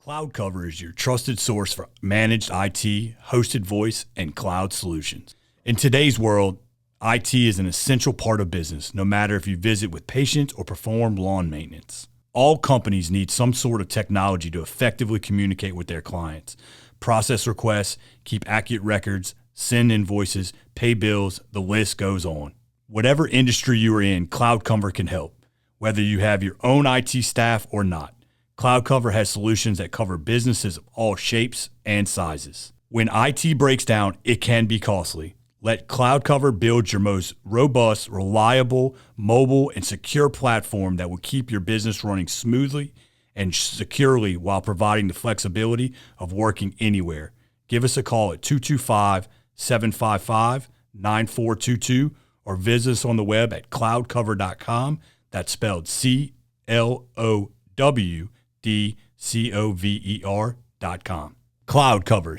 Cloudcover is your trusted source for managed IT, hosted voice, and cloud solutions. In today's world, IT is an essential part of business, no matter if you visit with patients or perform lawn maintenance. All companies need some sort of technology to effectively communicate with their clients, process requests, keep accurate records, send invoices, pay bills, the list goes on. Whatever industry you are in, Cloudcover can help, whether you have your own IT staff or not. Cloudcover has solutions that cover businesses of all shapes and sizes. When IT breaks down, it can be costly. Let Cloudcover build your most robust, reliable, mobile, and secure platform that will keep your business running smoothly and securely while providing the flexibility of working anywhere. Give us a call at 225-755-9422 or visit us on the web at cloudcover.com. That's spelled CLOWDCOVER.com. Cloudcover,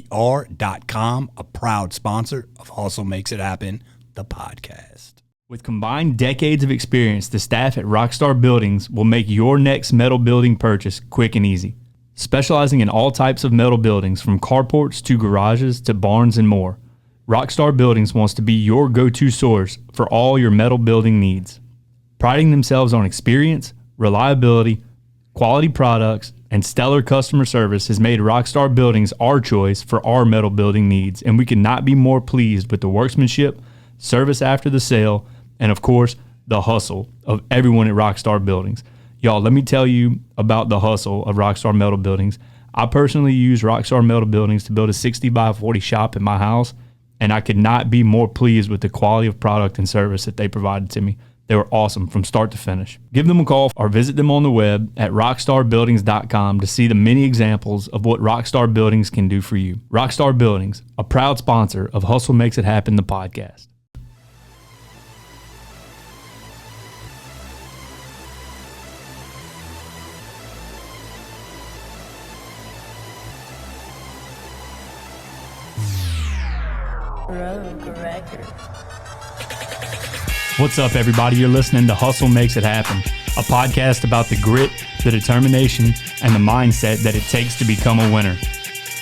CLOWDCOVER.com, a proud sponsor of Hustle Makes It Happen, the podcast. With combined decades of experience, the staff at Rockstar Buildings will make your next metal building purchase quick and easy. Specializing in all types of metal buildings, from carports to garages to barns and more, Rockstar Buildings wants to be your go-to source for all your metal building needs. Priding themselves on experience, reliability, quality products, and stellar customer service has made Rockstar Buildings our choice for our metal building needs, and we could not be more pleased with the workmanship, service after the sale, and of course, the hustle of everyone at Rockstar Buildings. Y'all, let me tell you about the hustle of Rockstar Metal Buildings. I personally use Rockstar Metal Buildings to build a 60 by 40 shop in my house, and I could not be more pleased with the quality of product and service that they provided to me. They were awesome from start to finish. Give them a call or visit them on the web at rockstarbuildings.com to see the many examples of what Rockstar Buildings can do for you. Rockstar Buildings, a proud sponsor of Hustle Makes It Happen, the podcast. What's up, everybody? You're listening to Hustle Makes It Happen, a podcast about the grit, the determination, and the mindset that it takes to become a winner.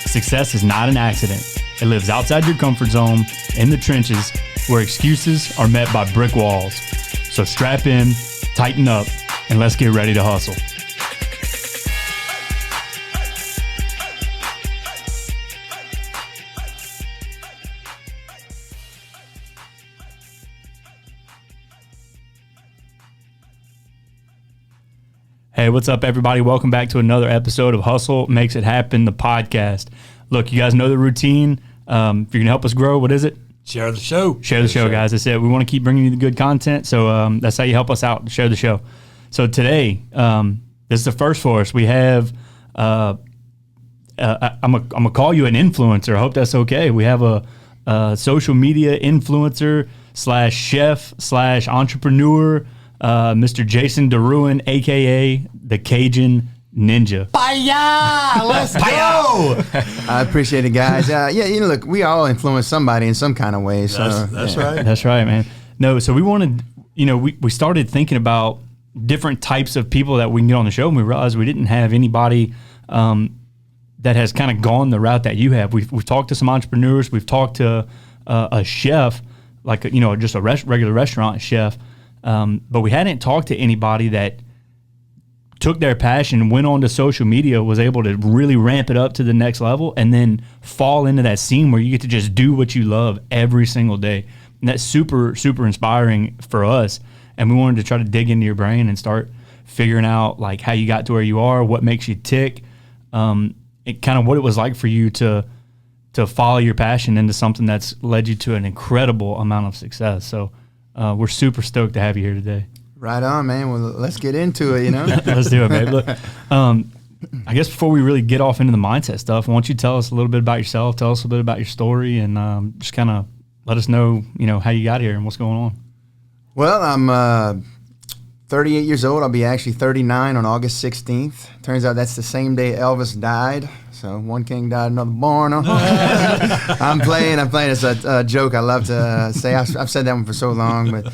Success is not an accident. It lives outside your comfort zone, in the trenches, where excuses are met by brick walls. So strap in, tighten up, and let's get ready to hustle. Hey, what's up, everybody? Welcome back to another episode of Hustle Makes It Happen, the podcast. Look, you guys know the routine. If you're going to help us grow, what is it? Share the show. Share the show, guys. That's it. We want to keep bringing you the good content, so that's how you help us out. Share the show. So today, this is the first for us. We have, I'm gonna call you an influencer. I hope that's okay. We have a social media influencer / chef / entrepreneur, Mr. Jason Derouen, a.k.a. the Cajun Ninja. Hi-ya! Let's go! I appreciate it, guys. Look, we all influence somebody in some kind of way. So that's right. That's right, man. No, so we wanted, we started thinking about different types of people that we can get on the show, and we realized we didn't have anybody that has kind of gone the route that you have. We've talked to some entrepreneurs. We've talked to a chef, like, just a regular restaurant chef. But we hadn't talked to anybody that took their passion, went on to social media, was able to really ramp it up to the next level, and then fall into that scene where you get to just do what you love every single day. And that's super, super inspiring for us. And we wanted to try to dig into your brain and start figuring out like how you got to where you are, what makes you tick, kind of what it was like for you to follow your passion into something that's led you to an incredible amount of success. So we're super stoked to have you here today. Right on, man. Well, let's get into it, Let's do it, babe. Look, I guess before we really get off into the mindset stuff, why don't you tell us a little bit about yourself, tell us a bit about your story, and just kind of let us know, how you got here and what's going on. Well, I'm 38 years old. I'll be actually 39 on August 16th. Turns out that's the same day Elvis died. So one king died, another born. I'm playing. It's a joke I love to say. I've said that one for so long, but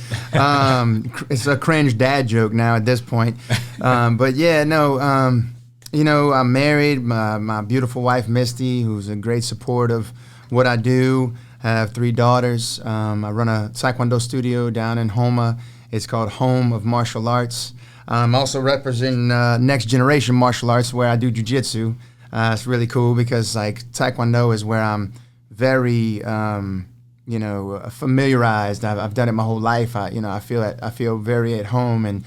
it's a cringe dad joke now at this point. But yeah, no. I'm married. My beautiful wife Misty, who's a great support of what I do. I have 3 daughters. I run a Taekwondo studio down in Houma. It's called Home of Martial Arts. I'm also representing Next Generation Martial Arts, where I do jiu-jitsu. It's really cool because like Taekwondo is where I'm very, familiarized. I've done it my whole life. I feel very at home and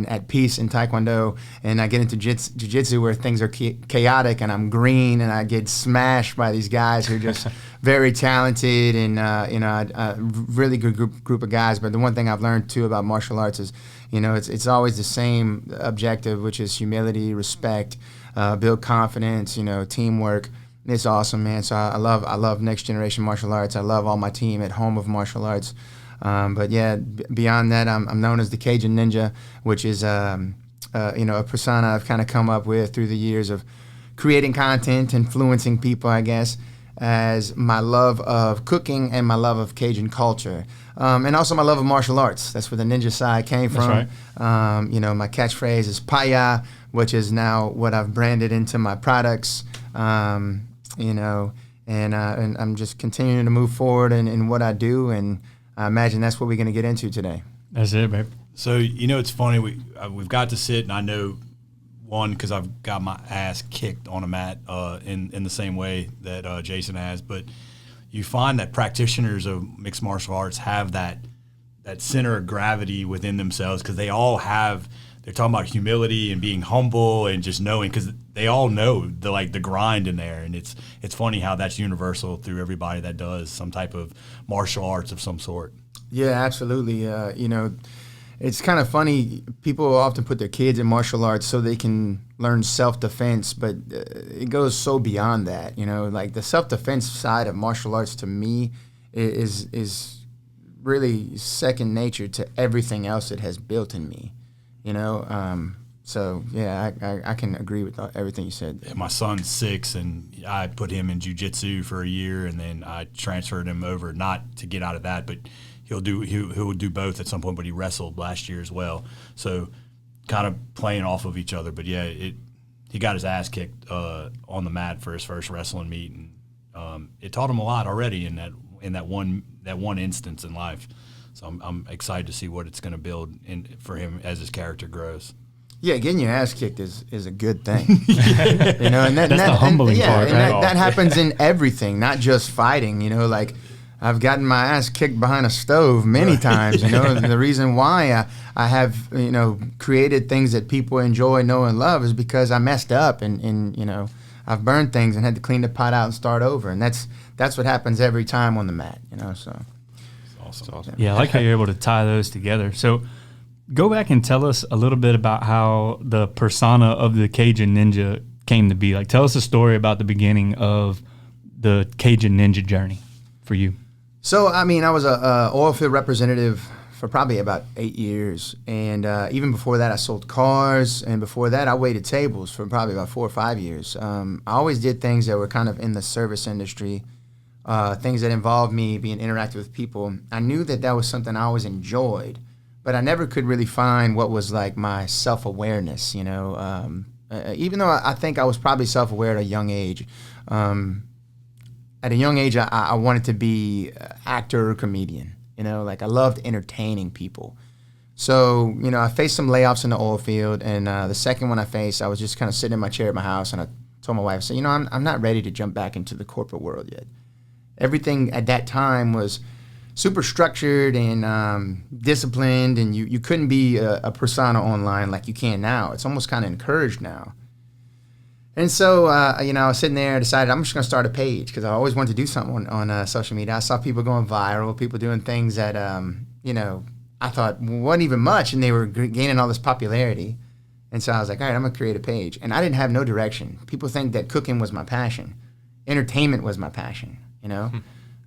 at peace in Taekwondo. And I get into jiu-jitsu where things are chaotic, and I'm green, and I get smashed by these guys who are just very talented and a really good group of guys. But the one thing I've learned too about martial arts is, it's always the same objective, which is humility, respect, build confidence, teamwork. It's awesome, man. So I love Next Generation Martial Arts. I love all my team at Home of Martial Arts. But yeah, beyond that, I'm known as the Cajun Ninja, which is a persona I've kind of come up with through the years of creating content, influencing people, I guess, as my love of cooking and my love of Cajun culture. And also my love of martial arts. That's where the ninja side came from. That's right. My catchphrase is PI-YAHHHH, which is now what I've branded into my products. And I'm just continuing to move forward in what I do, and I imagine that's what we're going to get into today. That's it, babe. So, it's funny, we've got to sit, and I know, one, because I've got my ass kicked on a mat in the same way that Jason has, but you find that practitioners of mixed martial arts have that center of gravity within themselves, because they all have, they're talking about humility and being humble and just knowing, because they all know the grind in there, and it's funny how that's universal through everybody that does some type of martial arts of some sort. Yeah, absolutely. It's kind of funny. People often put their kids in martial arts so they can learn self-defense, but it goes so beyond that. Like the self-defense side of martial arts to me is really second nature to everything else it has built in me. So yeah, I can agree with everything you said. Yeah, my son's 6, and I put him in jiu-jitsu for a year, and then I transferred him over, not to get out of that, but he'll do both at some point. But he wrestled last year as well, so kind of playing off of each other. But yeah, he got his ass kicked on the mat for his first wrestling meet, and it taught him a lot already in that one instance in life. So I'm excited to see what it's going to build for him as his character grows. Yeah, getting your ass kicked is a good thing. And that's the humbling part. And that happens in everything, not just fighting. Like I've gotten my ass kicked behind a stove many times. The reason why I have created things that people enjoy, know, and love is because I messed up and I've burned things and had to clean the pot out and start over. And that's what happens every time on the mat. So. Awesome. Yeah, I like how you're able to tie those together. So go back and tell us a little bit about how the persona of the Cajun Ninja came to be. Like, tell us a story about the beginning of the Cajun Ninja journey for you. So, I was a oil field representative for probably about 8 years. And even before that, I sold cars. And before that, I waited tables for probably about 4 or 5 years. I always did things that were kind of in the service industry. Things that involved me being interactive with people. I knew that was something I always enjoyed, but I never could really find what was like my self-awareness, even though I think I was probably self-aware at a young age. At a young age, I wanted to be an actor or comedian, like I loved entertaining people. So, I faced some layoffs in the oil field, and the second one I faced, I was just kind of sitting in my chair at my house, and I told my wife, I said, I'm not ready to jump back into the corporate world yet. Everything at that time was super structured and disciplined, and you couldn't be a persona online like you can now. It's almost kind of encouraged now. And so, I was sitting there and decided I'm just going to start a page because I always wanted to do something on social media. I saw people going viral, people doing things that, I thought wasn't even much, and they were gaining all this popularity. And so I was like, all right, I'm going to create a page. And I didn't have no direction. People think that cooking was my passion. Entertainment was my passion.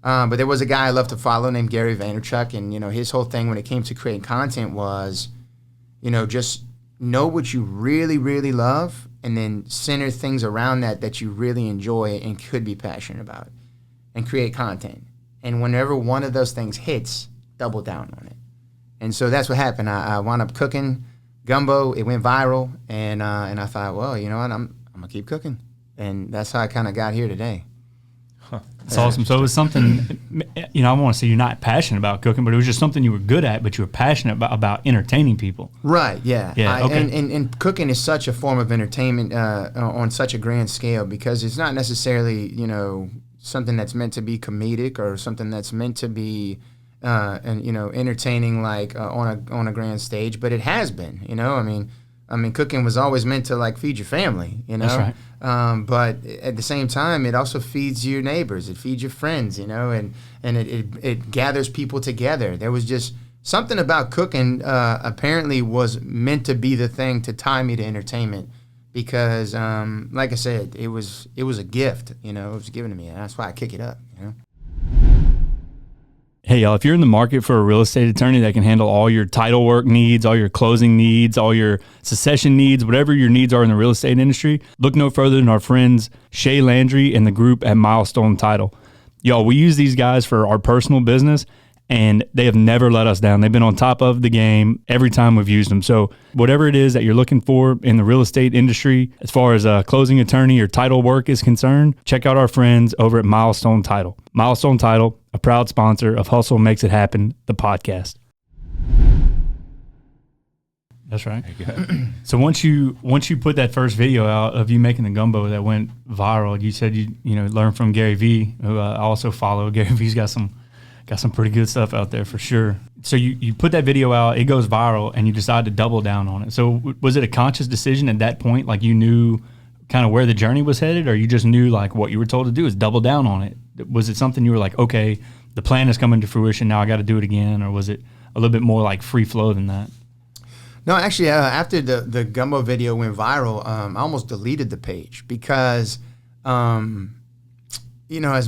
But there was a guy I loved to follow named Gary Vaynerchuk, and his whole thing when it came to creating content was, just know what you really, really love and then center things around that you really enjoy and could be passionate about, and create content. And whenever one of those things hits, double down on it. And so that's what happened. I wound up cooking gumbo. It went viral, and I thought, well, you know what, I'm gonna keep cooking, and that's how I kind of got here today. That's awesome. So it was something, you know, I want to say you're not passionate about cooking, but it was just something you were good at, but you were passionate about entertaining people. Right, yeah. Okay. And cooking is such a form of entertainment on such a grand scale, because it's not necessarily, you know, something that's meant to be comedic or something that's meant to be, entertaining like on a grand stage, but it has been, you know. I mean, cooking was always meant to like feed your family, you know. That's right. But at the same time, it also feeds your neighbors, it feeds your friends, you know, and it gathers people together. There was just something about cooking. Apparently, was meant to be the thing to tie me to entertainment, because, like I said, it was a gift, you know. It was given to me, and that's why I kick it up, you know. Hey, y'all, if you're in the market for a real estate attorney that can handle all your title work needs, all your closing needs, all your succession needs, whatever your needs are in the real estate industry, look no further than our friends Shay Landry and the group at Milestone Title. Y'all, we use these guys for our personal business, and they have never let us down. They've been on top of the game every time we've used them. So whatever it is that you're looking for in the real estate industry, as far as a closing attorney or title work is concerned, check out our friends over at Milestone Title. Milestone Title, a proud sponsor of Hustle Makes It Happen, the podcast. That's right. So once you put that first video out of you making the gumbo that went viral, you said you learned from Gary Vee, who I also follow. Gary Vee's got some pretty good stuff out there for sure. So you put that video out, it goes viral, and you decide to double down on it. So was it a conscious decision at that point? Like you knew kind of where the journey was headed, or you just knew like what you were told to do is double down on it? Was it something you were like, okay, the plan is coming to fruition, now I got to do it again? Or was it a little bit more like free flow than that? No, actually, after the gumbo video went viral, I almost deleted the page because, as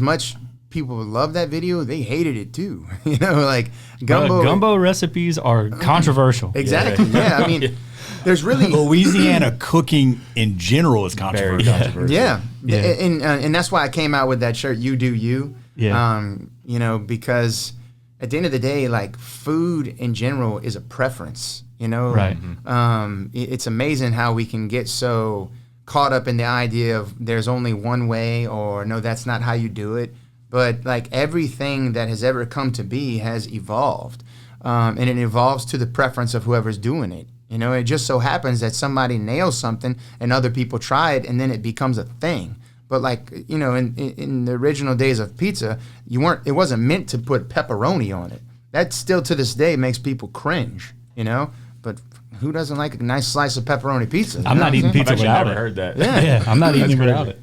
much people love that video, they hated it too. Like gumbo recipes are controversial. Exactly. Yeah. I mean, there's really Louisiana cooking in general is controversial. Yeah. And that's why I came out with that shirt, "You Do You." Yeah. Because at the end of the day, like food in general is a preference. Right. It's amazing how we can get so caught up in the idea of there's only one way, or no, that's not how you do it. But like everything that has ever come to be has evolved, and it evolves to the preference of whoever's doing it. It just so happens that somebody nails something and other people try it, and then it becomes a thing. But like, in the original days of pizza, it wasn't meant to put pepperoni on it. That still to this day makes people cringe, But who doesn't like a nice slice of pepperoni pizza? I'm not eating pizza without it. I've never heard that. Yeah, I'm not eating it without it.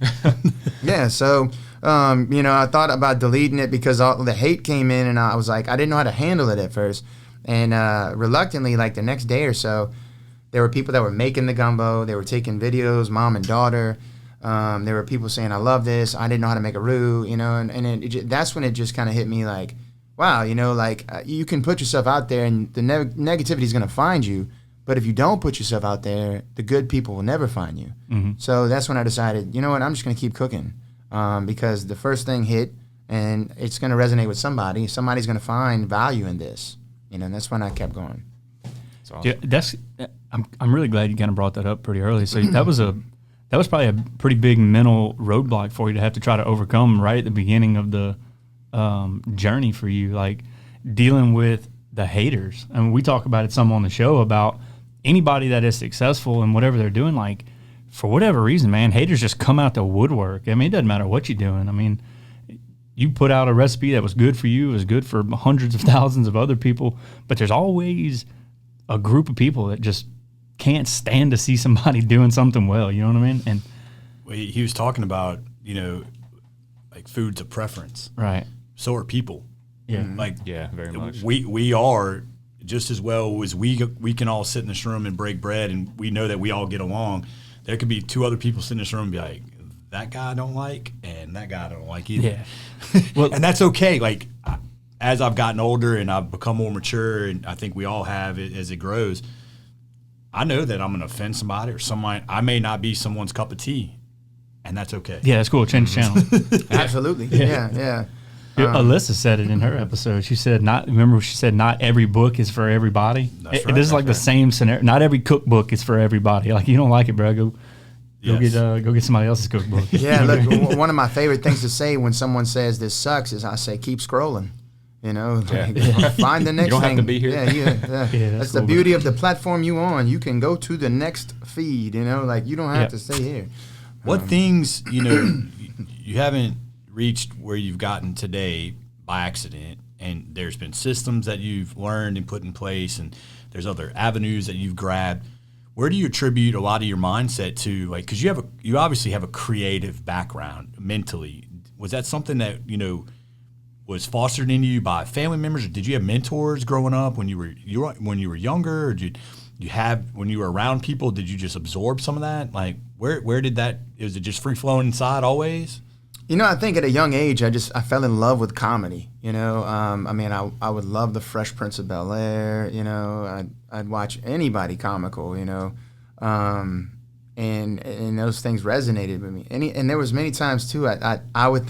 Yeah, so I thought about deleting it because all the hate came in, and I was like, I didn't know how to handle it at first. And reluctantly, like the next day or so, there were people that were making the gumbo. They were taking videos, mom and daughter. There were people saying, I love this. I didn't know how to make a roux, and that's when it just kind of hit me like, wow, you can put yourself out there and the negativity is going to find you. But if you don't put yourself out there, the good people will never find you. Mm-hmm. So that's when I decided, you know what, I'm just going to keep cooking because the first thing hit and it's going to resonate with somebody. Somebody's going to find value in this. And that's when I kept going. That's awesome. Yeah, I'm really glad you kind of brought that up pretty early. So that was probably a pretty big mental roadblock for you to have to try to overcome right at the beginning of the journey for you, like dealing with the haters. I mean, we talk about it some on the show about anybody that is successful in whatever they're doing, like for whatever reason, man, haters just come out the woodwork. I mean, it doesn't matter what you're doing. I mean, you put out a recipe that was good for you, it was good for hundreds of thousands of other people, but there's always a group of people that just can't stand to see somebody doing something well, you know what I mean? And he was talking about, like food's a preference. Right. So are people. Yeah. Yeah, very much. We are just as well as we can all sit in this room and break bread and we know that we all get along. There could be two other people sitting in this room and be like, that guy I don't like and that guy I don't like either. Yeah. Well, and that's okay. Like as I've gotten older and I've become more mature, and I think we all have it as it grows, I know that I'm going to offend somebody or someone. I may not be someone's cup of tea, and that's okay. Yeah, that's cool. Change the channel. Absolutely. Yeah. Alyssa said it in her episode. She said, not every book is for everybody. That's right, this is like the same scenario. Not every cookbook is for everybody. Like, you don't like it, bro, go get somebody else's cookbook. Yeah, look, one of my favorite things to say when someone says this sucks is I say, keep scrolling. You know, find the next thing. You don't have to be here. Yeah. That's the cool, beauty of the platform you on. You can go to the next feed, you know, like you don't have to stay here. What things, you haven't reached where you've gotten today by accident, and there's been systems that you've learned and put in place, and there's other avenues that you've grabbed. Where do you attribute a lot of your mindset to? Like, because you obviously have a creative background mentally. Was that something that was fostered into you by family members, or did you have mentors growing up when you were younger, or did you have when you were around people? Did you just absorb some of that? Like, where did that? Was it just free flowing inside always? I think at a young age, I fell in love with comedy. I would love the Fresh Prince of Bel-Air. I'd watch anybody comical. And those things resonated with me. And there was many times too. I would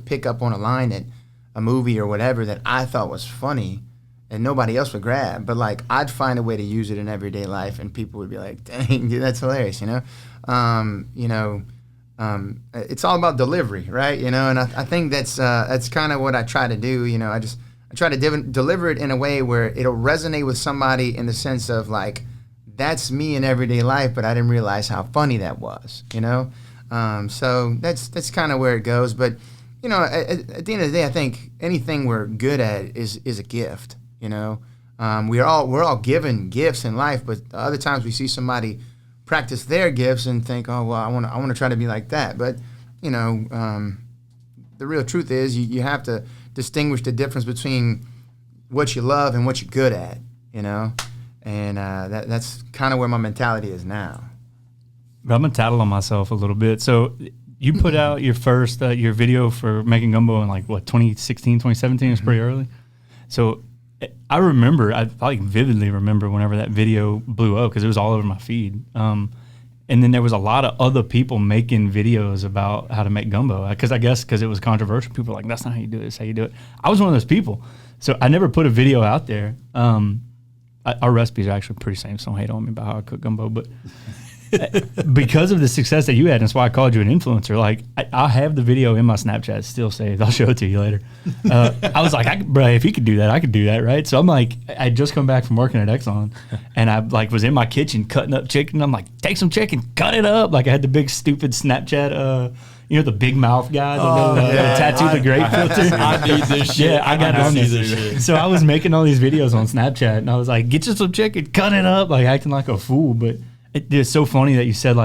pick up on a line at a movie or whatever that I thought was funny, and nobody else would grab. But like I'd find a way to use it in everyday life, and people would be like, "Dang, dude, that's hilarious." It's all about delivery, right? And I think that's kind of what I try to do. I try to deliver it in a way where it'll resonate with somebody in the sense of like, that's me in everyday life, but I didn't realize how funny that was, So that's kind of where it goes. But, at the end of the day, I think anything we're good at is a gift, We're all given gifts in life, but other times we see somebody practice their gifts and think, oh, well, I want to try to be like that. But, the real truth is you have to distinguish the difference between what you love and what you're good at, And that's kind of where my mentality is now. But I'm going to tattle on myself a little bit. So you put out your first, your video for making gumbo in 2016, 2017? It was pretty early. So I vividly remember whenever that video blew up because it was all over my feed. And then there was a lot of other people making videos about how to make gumbo. Because it was controversial. People were like, that's not how you do it, that's how you do it. I was one of those people. So I never put a video out there. Our recipes are actually pretty same, so don't hate on me about how I cook gumbo. But because of the success that you had, and that's why I called you an influencer. Like, I have the video in my Snapchat still saved. I'll show it to you later. I was like, bro, if he could do that, I could do that, right? So I'm like, I just come back from working at Exxon, and I was in my kitchen cutting up chicken. I'm like, take some chicken, cut it up. Like I had the big stupid Snapchat, the big mouth guy, the tattoo the grape filter. I need this shit. Yeah, I got on this shit. So I was making all these videos on Snapchat, and I was like, get you some chicken, cut it up, like acting like a fool. But it's so funny that you said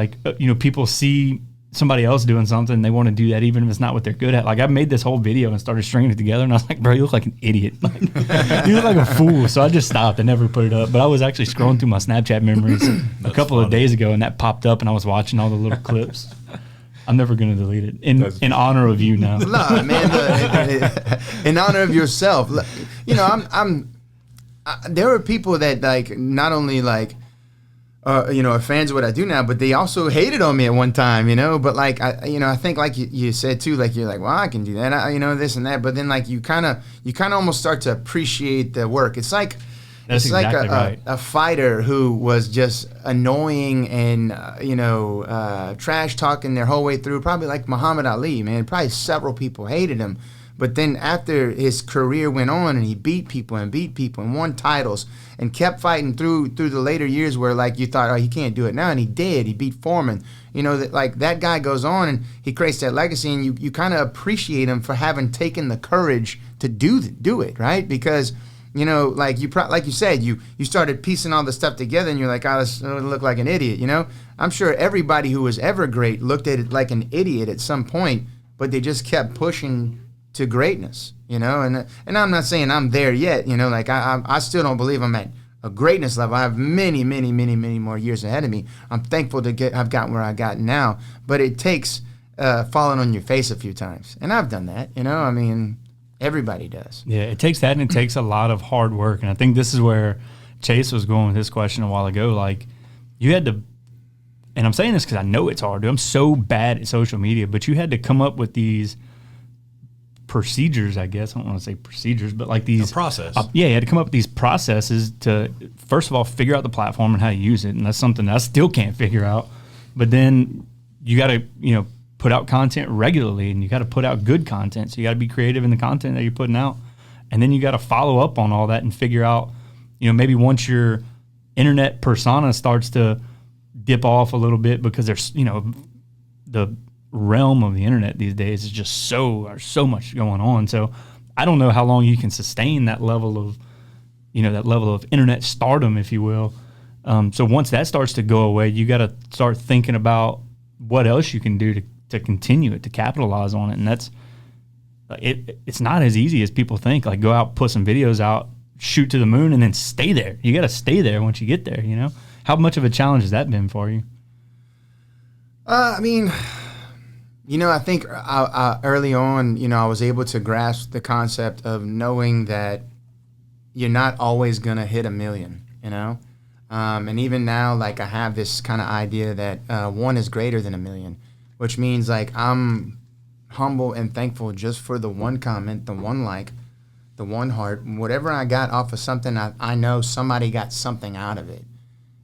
people see somebody else doing something, they want to do that even if it's not what they're good at. Like I made this whole video and started stringing it together, and I was like, bro, you look like an idiot. You look like a fool. So I just stopped and never put it up. But I was actually scrolling through my Snapchat memories a couple of days ago, and that popped up, and I was watching all the little clips. I'm never going to delete it in honor of you now. No, man, in honor of yourself. There are people that not only are fans of what I do now, but they also hated on me at one time, But I think you said too, you're like, well, I can do that, this and that. But then you kind of almost start to appreciate the work. It's like. That's it's exactly like right. a fighter who was just annoying and, trash talking their whole way through, probably like Muhammad Ali, man. Probably several people hated him. But then after his career went on and he beat people and won titles and kept fighting through the later years where you thought, oh, he can't do it now. And he did. He beat Foreman. That guy goes on and he creates that legacy, and you kind of appreciate him for having taken the courage to do it, right? Because like you said, you started piecing all the stuff together, and you're like, oh, this look like an idiot, I'm sure everybody who was ever great looked at it like an idiot at some point, but they just kept pushing to greatness, and I'm not saying I'm there yet, I still don't believe I'm at a greatness level. I have many, many, many, many more years ahead of me. I'm thankful I've gotten where I got now, but it takes falling on your face a few times, and I've done that, everybody does. Yeah, it takes that, and it takes a lot of hard work. And I think this is where Chase was going with his question a while ago. Like, you had to, and I'm saying this because I know it's hard, dude. I'm so bad at social media, but you had to come up with these procedures, I guess. I don't want to say procedures, but like these... A process. You had to come up with these processes to, first of all, figure out the platform and how to use it. And that's something that I still can't figure out. But then you got to, put out content regularly, and you got to put out good content. So you got to be creative in the content that you're putting out. And then you got to follow up on all that and figure out, maybe once your internet persona starts to dip off a little bit, because there's, the realm of the internet these days is just so much going on. So I don't know how long you can sustain that level of, that level of internet stardom, if you will. So once that starts to go away, you got to start thinking about what else you can do to continue it, to capitalize on it. And that's, it's not as easy as people think. Like, go out, put some videos out, shoot to the moon, and then stay there. You got to stay there once you get there, How much of a challenge has that been for you? I think early on, I was able to grasp the concept of knowing that you're not always going to hit 1 million, And even now, like, I have this kind of idea that one is greater than 1 million, which means, like, I'm humble and thankful just for the one comment, the one like, the one heart, whatever I got off of something, I know somebody got something out of it,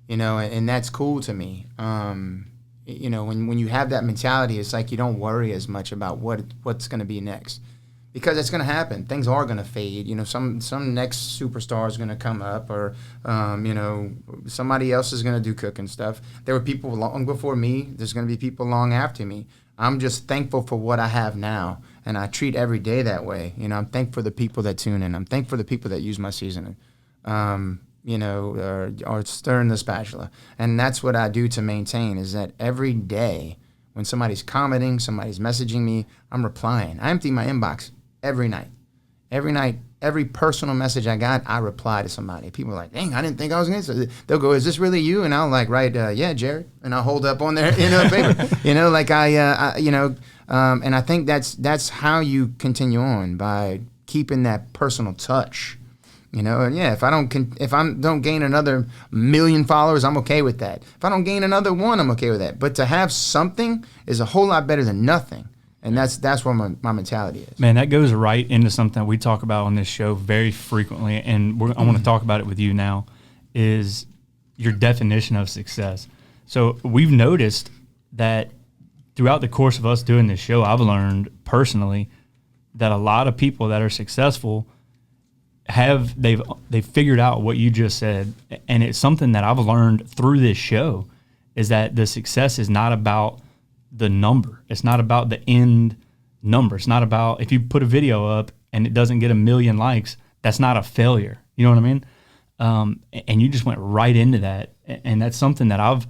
and that's cool to me. When you have that mentality, it's like you don't worry as much about what's going to be next, because it's going to happen. Things are going to fade. Some next superstar is going to come up, or somebody else is going to do cooking stuff. There were people long before me. There's going to be people long after me. I'm just thankful for what I have now, and I treat every day that way. I'm thankful for the people that tune in. I'm thankful for the people that use my seasoning. Or stirring the spatula. And that's what I do to maintain, is that every day when somebody's commenting, somebody's messaging me, I'm replying. I empty my inbox every night. Every night, every personal message I got, I reply to somebody. People are like, dang, I didn't think I was going to. They'll go, is this really you? And I'll like write, yeah, Jared. And I'll hold up on there, paper. And I think that's how you continue on, by keeping that personal touch. And yeah, if I don't gain another 1 million followers, I'm okay with that. If I don't gain another one, I'm okay with that. But to have something is a whole lot better than nothing. And that's where my mentality is. Man, that goes right into something that we talk about on this show very frequently, and I want to talk about it with you now, is your definition of success. So we've noticed that throughout the course of us doing this show, I've learned personally that a lot of people that are successful they've figured out what you just said, and it's something that I've learned through this show, is that the success is not about the number. It's not about the end number. It's not about, if you put a video up and it doesn't get 1 million likes, that's not a failure. You know what I mean? And you just went right into that, and that's something that I've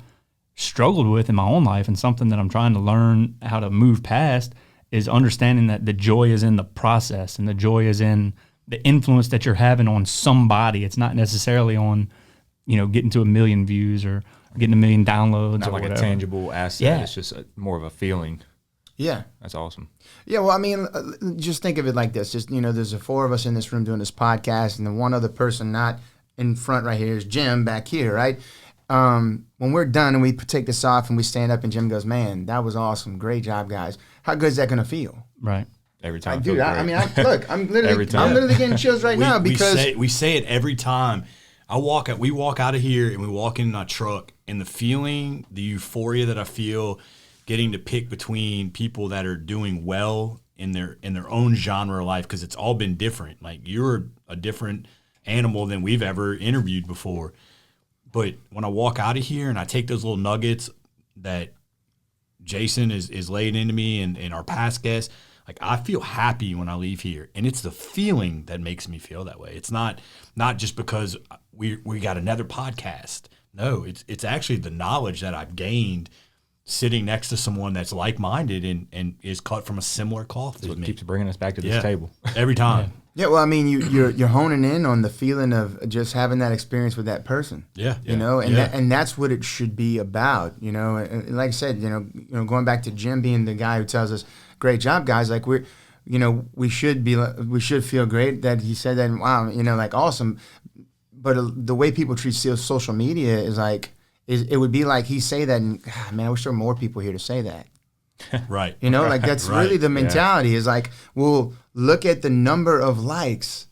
struggled with in my own life, and something that I'm trying to learn how to move past, is understanding that the joy is in the process, and the joy is in the influence that you're having on somebody. It's not necessarily on, getting to 1 million views or getting 1 million downloads, not or like whatever. A tangible asset. Yeah. It's just more of a feeling. Yeah. That's awesome. Yeah, well, just think of it like this. Just, there's the 4 of us in this room doing this podcast, and the one other person not in front right here is Jim back here, right? When we're done and we take this off and we stand up and Jim goes, man, that was awesome. Great job, guys. How good is that going to feel? Right. Every time. Dude, I'm literally getting chills right now, because we say it every time. We walk out of here and we walk in our truck, and the feeling, the euphoria that I feel getting to pick between people that are doing well in their own genre of life, because it's all been different. Like, you're a different animal than we've ever interviewed before. But when I walk out of here and I take those little nuggets that Jason is laying into me and our past guests, like, I feel happy when I leave here, and it's the feeling that makes me feel that way. It's not just because we got another podcast. No, it's actually the knowledge that I've gained sitting next to someone that's like-minded and is cut from a similar cloth That's as what me. keeps bringing us back to this table. Every time. Yeah, well, you're honing in on the feeling of just having that experience with that person. Yeah. And that's what it should be about. And like I said, going back to Jim being the guy who tells us, "Great job, guys!" Like, we should feel great that he said that. And wow, like, awesome. But the way people treat social media is like, it would be like he say that, and man, I wish there were more people here to say that. Right. You know, like that's really the mentality is like, we'll look at the number of likes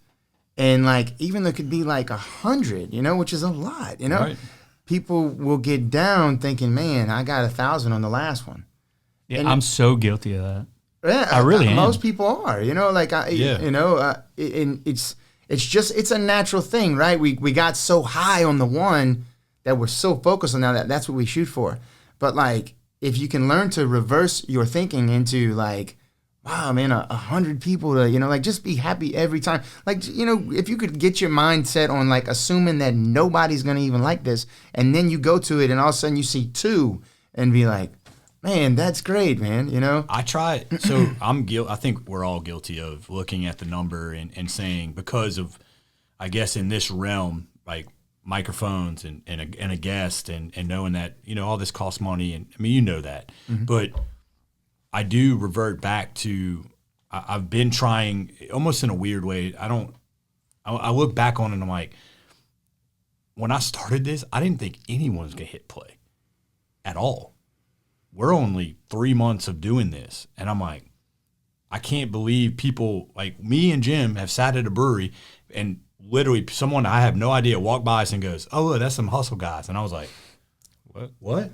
and like, even though it could be like 100, you know, which is a lot, you know, Right. people will get down thinking, man, I got 1,000 on the last one. Yeah, And- I'm so guilty of that. Yeah, I really am. Most people are, you know, like, Yeah. you know, and it's just, it's a natural thing, right? We got so high on the one that we're so focused on that's what we shoot for. But like, if you can learn to reverse your thinking into like, wow, man, 100 people to, you know, like just be happy every time. Like, you know, if you could get your mindset on like assuming that nobody's going to even like this, and then you go to it and all of a sudden you see 2 and be like, man, that's great, man, you know? I try. So I think we're all guilty of looking at the number and saying, because of, I guess in this realm, like microphones and a guest and knowing that, you know, all this costs money. And I mean, you know that, but I do revert back to, I've been trying almost in a weird way. I look back on it and I'm like, when I started this, I didn't think anyone was going to hit play at all. We're only 3 months of doing this. And I'm like, I can't believe people like me and Jim have sat at a brewery and literally someone I have no idea walked by us and goes, oh, look, that's some hustle guys. And I was like, what?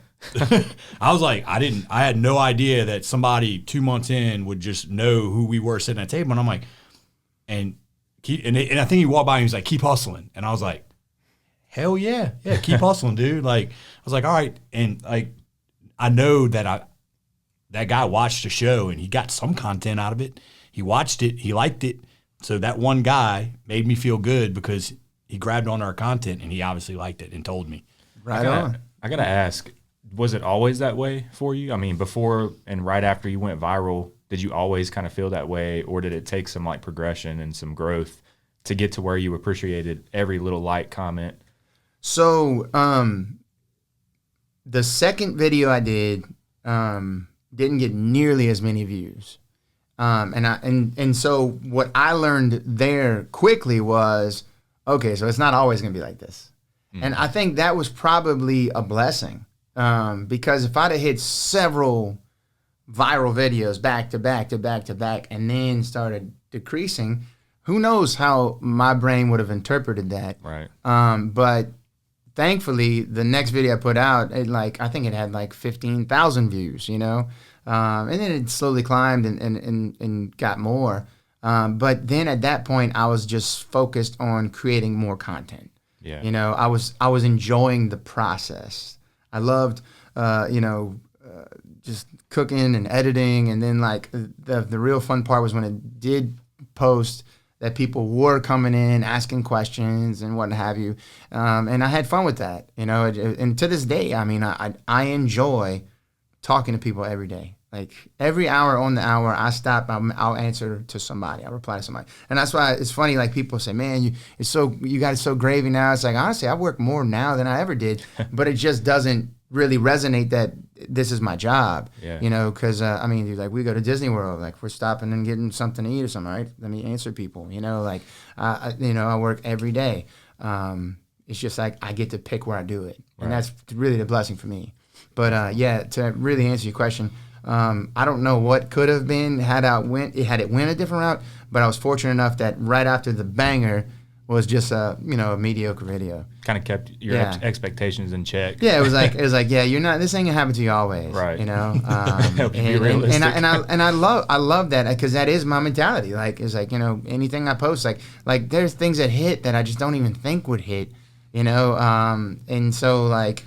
I was like, I had no idea that somebody 2 months in would just know who we were sitting at the table. And I'm like, and I think he walked by and he was like, keep hustling. And I was like, hell yeah, keep hustling, dude. Like, I was like, all right. And like, I know that that guy watched the show and he got some content out of it. He watched it, he liked it. So that one guy made me feel good because he grabbed on our content and he obviously liked it and told me. Right on. I gotta ask, was it always that way for you? I mean, before and right after you went viral, did you always kind of feel that way, or did it take some like progression and some growth to get to where you appreciated every little like, comment? So, the second video I did didn't get nearly as many views. And so what I learned there quickly was, okay, so it's not always going to be like this. And I think that was probably a blessing, because if I'd have hit several viral videos back to back to back to back and then started decreasing, who knows how my brain would have interpreted that. Right. But thankfully, the next video I put out, I think it had like 15,000 views, you know? And then it slowly climbed and got more. But then at that point, I was just focused on creating more content. Yeah. You know, I was enjoying the process. I loved, just cooking and editing. And then like the real fun part was when it did post that people were coming in, asking questions and what have you. And I had fun with that, you know, and to this day, I mean, I enjoy talking to people every day. Like every hour on the hour, I stop, I'll answer to somebody, I'll reply to somebody. And that's why it's funny, like people say, man, you got it so gravy now. It's like, honestly, I work more now than I ever did, but it just doesn't really resonate that this is my job, you know, because, I mean, like we go to Disney World, like we're stopping and getting something to eat or something, right? Let me answer people, you know, like, I work every day. It's just like I get to pick where I do it. And that's really the blessing for me. But to really answer your question, I don't know what could have been had it went a different route, but I was fortunate enough that right after the banger was just a mediocre video. Kind of kept your expectations in check. Yeah, it was like this ain't gonna happen to you always, right? You know, Help you be realistic. And I love that because that is my mentality. Like it's like, you know, anything I post, like there's things that hit that I just don't even think would hit, you know, and so like.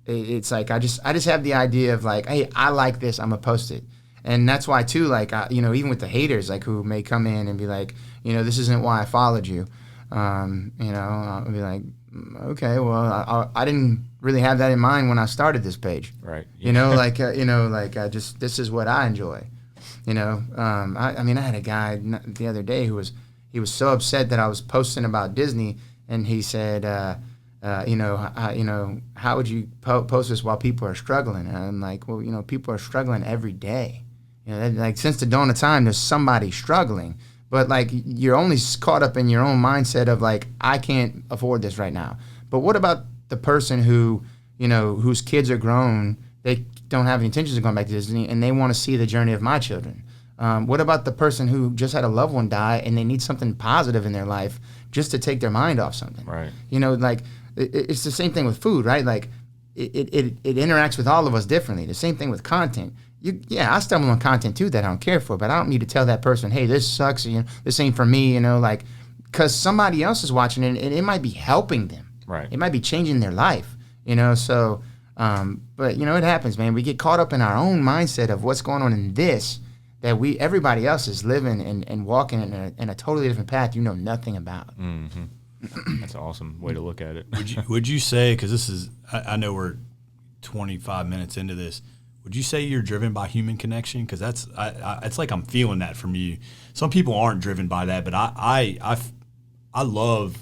It's like I just have the idea of like, hey, I like this, I'm gonna post it, and that's why too, like even with the haters, like who may come in and be like, you know, this isn't why I followed you, I'll be like, okay, well, I didn't really have that in mind when I started this page, right? Yeah. You know, this is what I enjoy, you know. I mean, I had a guy the other day who was so upset that I was posting about Disney, and he said. How would you post this while people are struggling? And I'm like, well, you know, people are struggling every day. You know, like since the dawn of time, there's somebody struggling. But like, you're only caught up in your own mindset of like, I can't afford this right now. But what about the person who, whose kids are grown, they don't have any intentions of going back to Disney, and they want to see the journey of my children? What about the person who just had a loved one die and they need something positive in their life just to take their mind off something? Right. Like it's the same thing with food, right? Like it interacts with all of us differently. The same thing with content. I stumble on content too that I don't care for, but I don't need to tell that person, hey, this sucks, this ain't for me, like, because somebody else is watching it and it might be helping them. Right. It might be changing their life, so, but it happens, man. We get caught up in our own mindset of what's going on in this, that everybody else is living and walking in a totally different path you know nothing about. Mm-hmm. That's an awesome way to look at it. Would you say, because this is, I know we're 25 minutes into this, would you say you're driven by human connection? Because it's like I'm feeling that from you. Some people aren't driven by that, but I love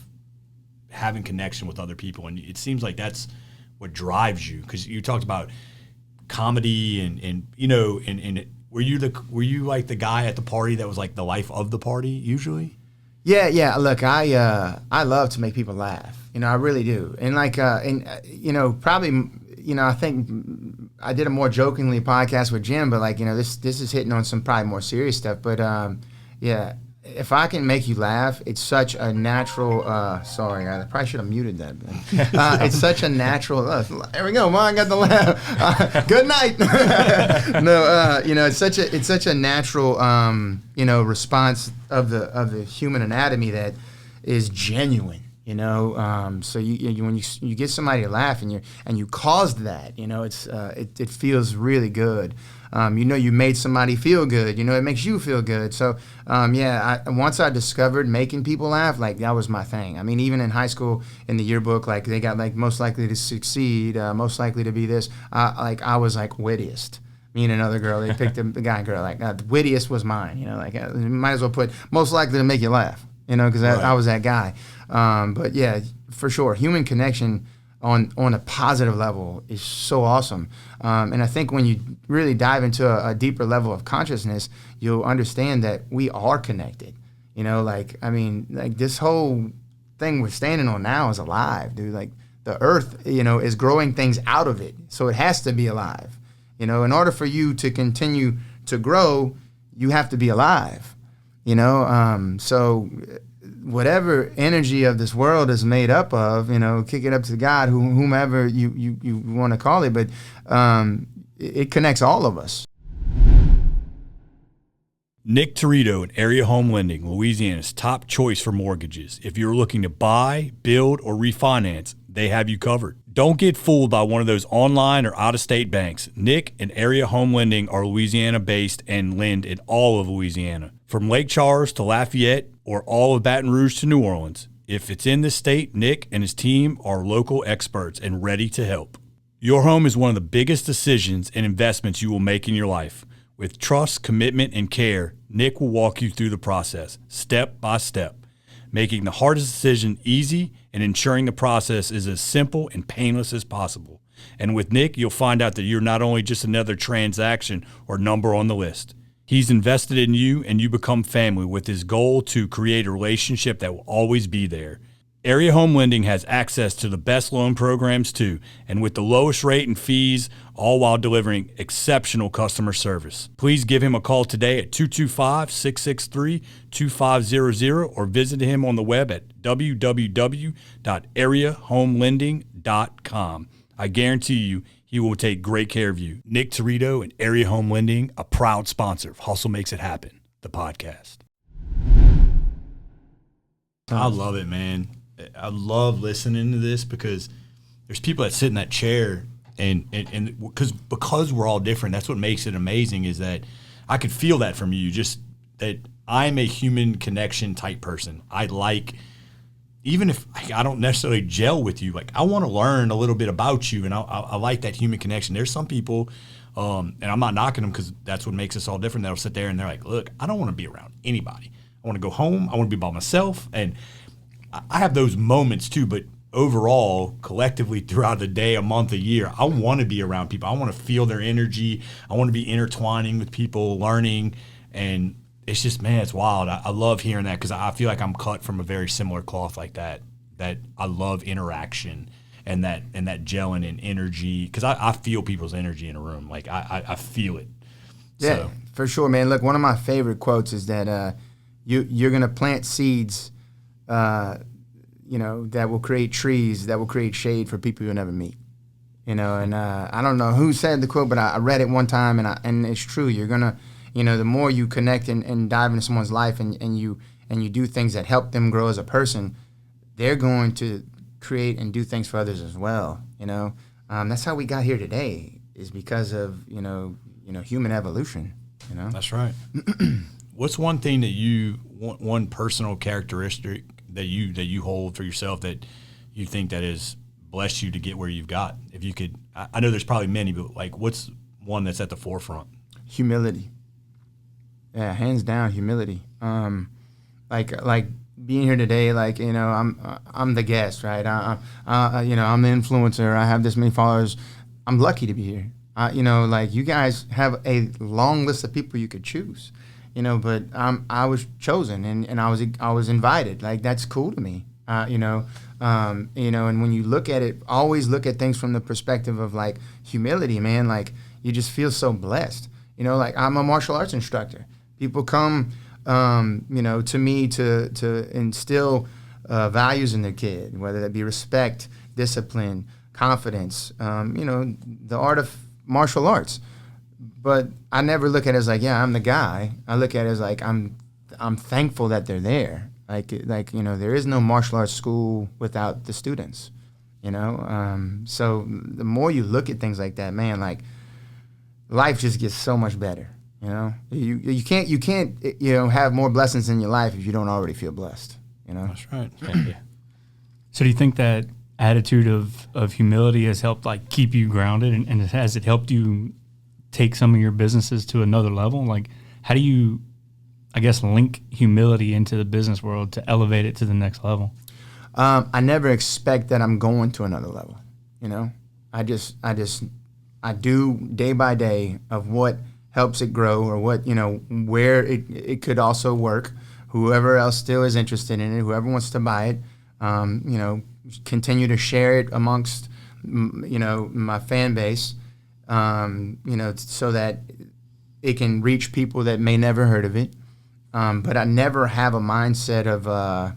having connection with other people, and it seems like that's what drives you. Because you talked about comedy, and were you like the guy at the party that was like the life of the party usually? Yeah. Look, I love to make people laugh. I really do, and probably. I think I did a more jokingly podcast with Jim, but this is hitting on some probably more serious stuff. But if I can make you laugh, it's such a natural. Sorry, I probably should have muted that. It's such a natural. There we go. Well, I got the laugh. Good night. No, it's such a natural, response of the human anatomy that is genuine. So when you get somebody to laugh and you caused that, it feels really good. You made somebody feel good. It makes you feel good. So once I discovered making people laugh, that was my thing. I mean, even in high school in the yearbook, they got most likely to succeed, most likely to be this. I was wittiest. Me and another girl, they picked the guy and girl. The wittiest was mine. You might as well put most likely to make you laugh. Because I was that guy. But yeah, for sure, human connection on a positive level is so awesome. And I think when you really dive into a deeper level of consciousness, you'll understand that we are connected. This whole thing we're standing on now is alive, dude. The earth, is growing things out of it. So it has to be alive. In order for you to continue to grow, you have to be alive. So whatever energy of this world is made up of, kick it up to God, whomever you want to call it, but it connects all of us. Nick Torito at Area Home Lending, Louisiana's top choice for mortgages. If you're looking to buy, build, or refinance, they have you covered. Don't get fooled by one of those online or out-of-state banks. Nick and Area Home Lending are Louisiana-based and lend in all of Louisiana. From Lake Charles to Lafayette or all of Baton Rouge to New Orleans. If it's in this state, Nick and his team are local experts and ready to help. Your home is one of the biggest decisions and investments you will make in your life. With trust, commitment, and care, Nick will walk you through the process, step by step, making the hardest decision easy and ensuring the process is as simple and painless as possible. And with Nick, you'll find out that you're not only just another transaction or number on the list. He's invested in you and you become family with his goal to create a relationship that will always be there. Area Home Lending has access to the best loan programs too, and with the lowest rate and fees, all while delivering exceptional customer service. Please give him a call today at 225-663-2500 or visit him on the web at www.areahomelending.com. I guarantee you, he will take great care of you. Nick Torito and Area Home Lending, a proud sponsor of Hustle Makes It Happen, the podcast. I love it, man. I love listening to this because there's people that sit in that chair and because we're all different, that's what makes it amazing is that I could feel that from you, just that I'm a human connection type person. I like, even if I don't necessarily gel with you, I want to learn a little bit about you, and I like that human connection. There's some people, and I'm not knocking them because that's what makes us all different, that'll sit there and they're like, look, I don't want to be around anybody. I want to go home. I want to be by myself. And I have those moments too, but overall, collectively throughout the day, a month, a year, I want to be around people. I want to feel their energy. I want to be intertwining with people, learning. And it's just, man, it's wild. I love hearing that because I feel like I'm cut from a very similar cloth like that I love interaction. and that gelling and energy. Because I feel people's energy in a room. Like I feel it. Yeah, So. for sure, man. Look, one of my favorite quotes is that you're gonna plant seeds, that will create trees, that will create shade for people you'll never meet. And I don't know who said the quote, but I read it one time, and it's true. You're gonna, the more you connect and dive into someone's life, and you do things that help them grow as a person, they're going to create and do things for others as well. That's how we got here today, is because of human evolution. That's right. What's one thing that one personal characteristic that you hold for yourself that you think that has blessed you to get where you've got? If you could, I know there's probably many, but like, what's one that's at the forefront? Humility. Yeah, hands down, humility. Like being here today, I'm the guest, right? I'm the influencer. I have this many followers. I'm lucky to be here. You guys have a long list of people you could choose, but I was chosen and I was invited. Like, that's cool to me. And when you look at it, always look at things from the perspective of like humility, man. Like, you just feel so blessed. Like, I'm a martial arts instructor. People come, to me to instill values in their kid, whether that be respect, discipline, confidence, the art of martial arts. But I never look at it as like, yeah, I'm the guy. I look at it as like, I'm thankful that they're there. Like, there is no martial arts school without the students, So the more you look at things like that, man, like, life just gets so much better, You can't have more blessings in your life if you don't already feel blessed, That's right. Yeah. So do you think that attitude of humility has helped like keep you grounded, and has it helped you take some of your businesses to another level? Like, how do you, I guess, link humility into the business world to elevate it to the next level? I never expect that I'm going to another level. I do day by day of what helps it grow, or what, where it could also work. Whoever else still is interested in it, whoever wants to buy it, continue to share it amongst, my fan base, so that it can reach people that may never heard of it. But I never have a mindset of, I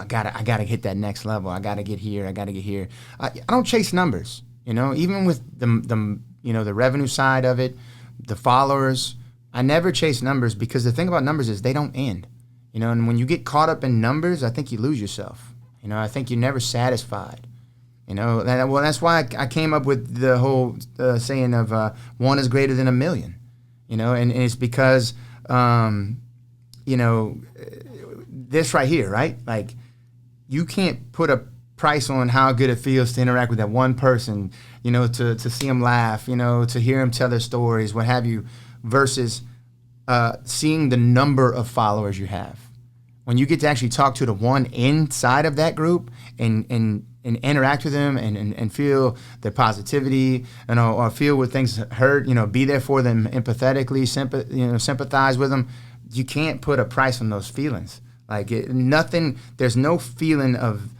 gotta hit that next level. I gotta get here. I don't chase numbers, even with the revenue side of it, the followers. I never chase numbers, because the thing about numbers is they don't end, and when you get caught up in numbers, I think you lose yourself. I think you're never satisfied. That's why I came up with the whole saying of one is greater than a million. And it's because, this right here, right? Like, you can't put a price on how good it feels to interact with that one person, to see them laugh, to hear them tell their stories, what have you, versus seeing the number of followers you have. When you get to actually talk to the one inside of that group and interact with them and feel their positivity, or feel what things hurt, be there for them empathetically, sympathize with them. You can't put a price on those feelings. Like, there's no feeling of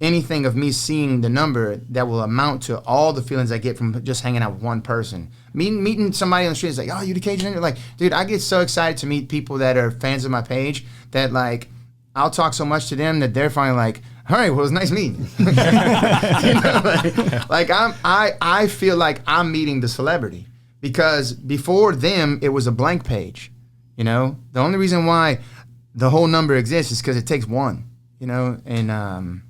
anything of me seeing the number that will amount to all the feelings I get from just hanging out with one person. Meeting somebody on the street is like, oh, you the Cajun Ninja? Like, dude, I get so excited to meet people that are fans of my page that, like, I'll talk so much to them that they're finally like, all right, well, it was nice meeting you. I feel like I'm meeting the celebrity, because before them, it was a blank page. The only reason why the whole number exists is because it takes one, and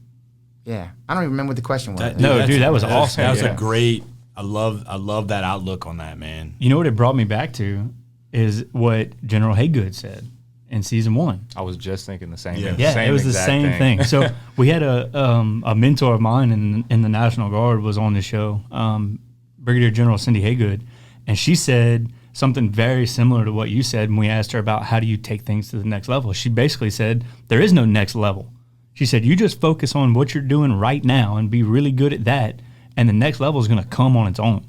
yeah, I don't even remember what the question was. That was awesome. That was a great. I love that outlook on that, man. You know what it brought me back to is what General Haygood said in season 1. I was just thinking the same thing. Yeah, it was the same thing. So we had a mentor of mine in the National Guard was on the show, Brigadier General Cindy Haygood, and she said something very similar to what you said when we asked her about how do you take things to the next level. She basically said there is no next level. She said you just focus on what you're doing right now and be really good at that, and the next level is going to come on its own.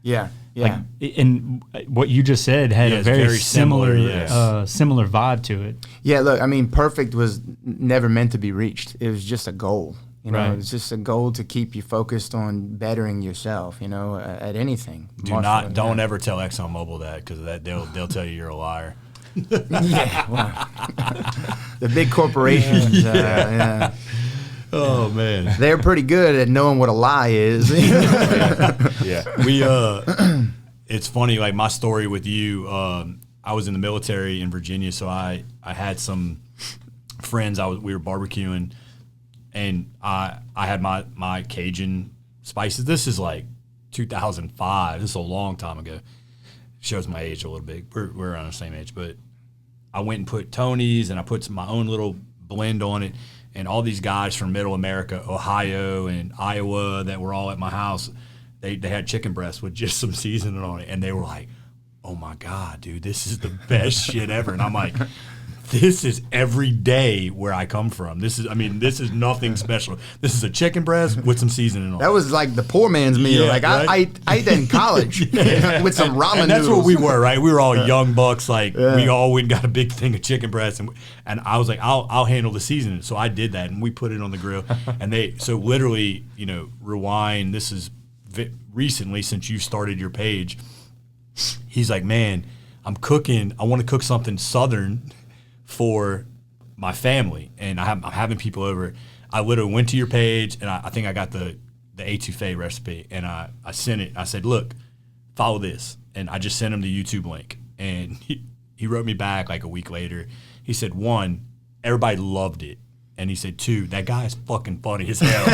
Yeah. Yeah. And what you just said had a very similar vibe to it. Yeah, look, I mean, perfect was never meant to be reached. It was just a goal. You know, Right. it's just a goal to keep you focused on bettering yourself, you know, at anything. Don't ever tell ExxonMobil that, because they'll tell you you're a liar. Yeah, well, the big corporations, yeah. Oh man, They're pretty good at knowing what a lie is. yeah. We it's funny, like my story with you. I was in the military in Virginia, so I had some friends. We were barbecuing, and I had my Cajun spices. This is like 2005. This is a long time ago. Shows my age a little bit. We're around the same age, but I went and put Tony's, and I put my own little blend on it. And all these guys from Middle America, Ohio and Iowa, that were all at my house, they had chicken breast with just some seasoning on it, and they were like, "Oh my God, dude, this is the best shit ever." And I'm like, this is every day where I come from. This is nothing special. This is a chicken breast with some seasoning on it. That was like the poor man's meal. Yeah, like right? I ate that in college with some ramen and that's noodles. what we were, right? We were all young bucks. Like we all went and got a big thing of chicken breast, and I was like, I'll handle the seasoning. So I did that, and we put it on the grill. And so literally, you know, rewind. This is recently, since you started your page. He's like, man, I'm cooking. I want to cook something Southern for my family, and I'm having people over. I literally went to your page, and I think I got the etouffee recipe, and I sent it. I said, look, follow this, and I just sent him the YouTube link, and he wrote me back like a week later. He said, 1, everybody loved it, and he said, 2, that guy is fucking funny as hell.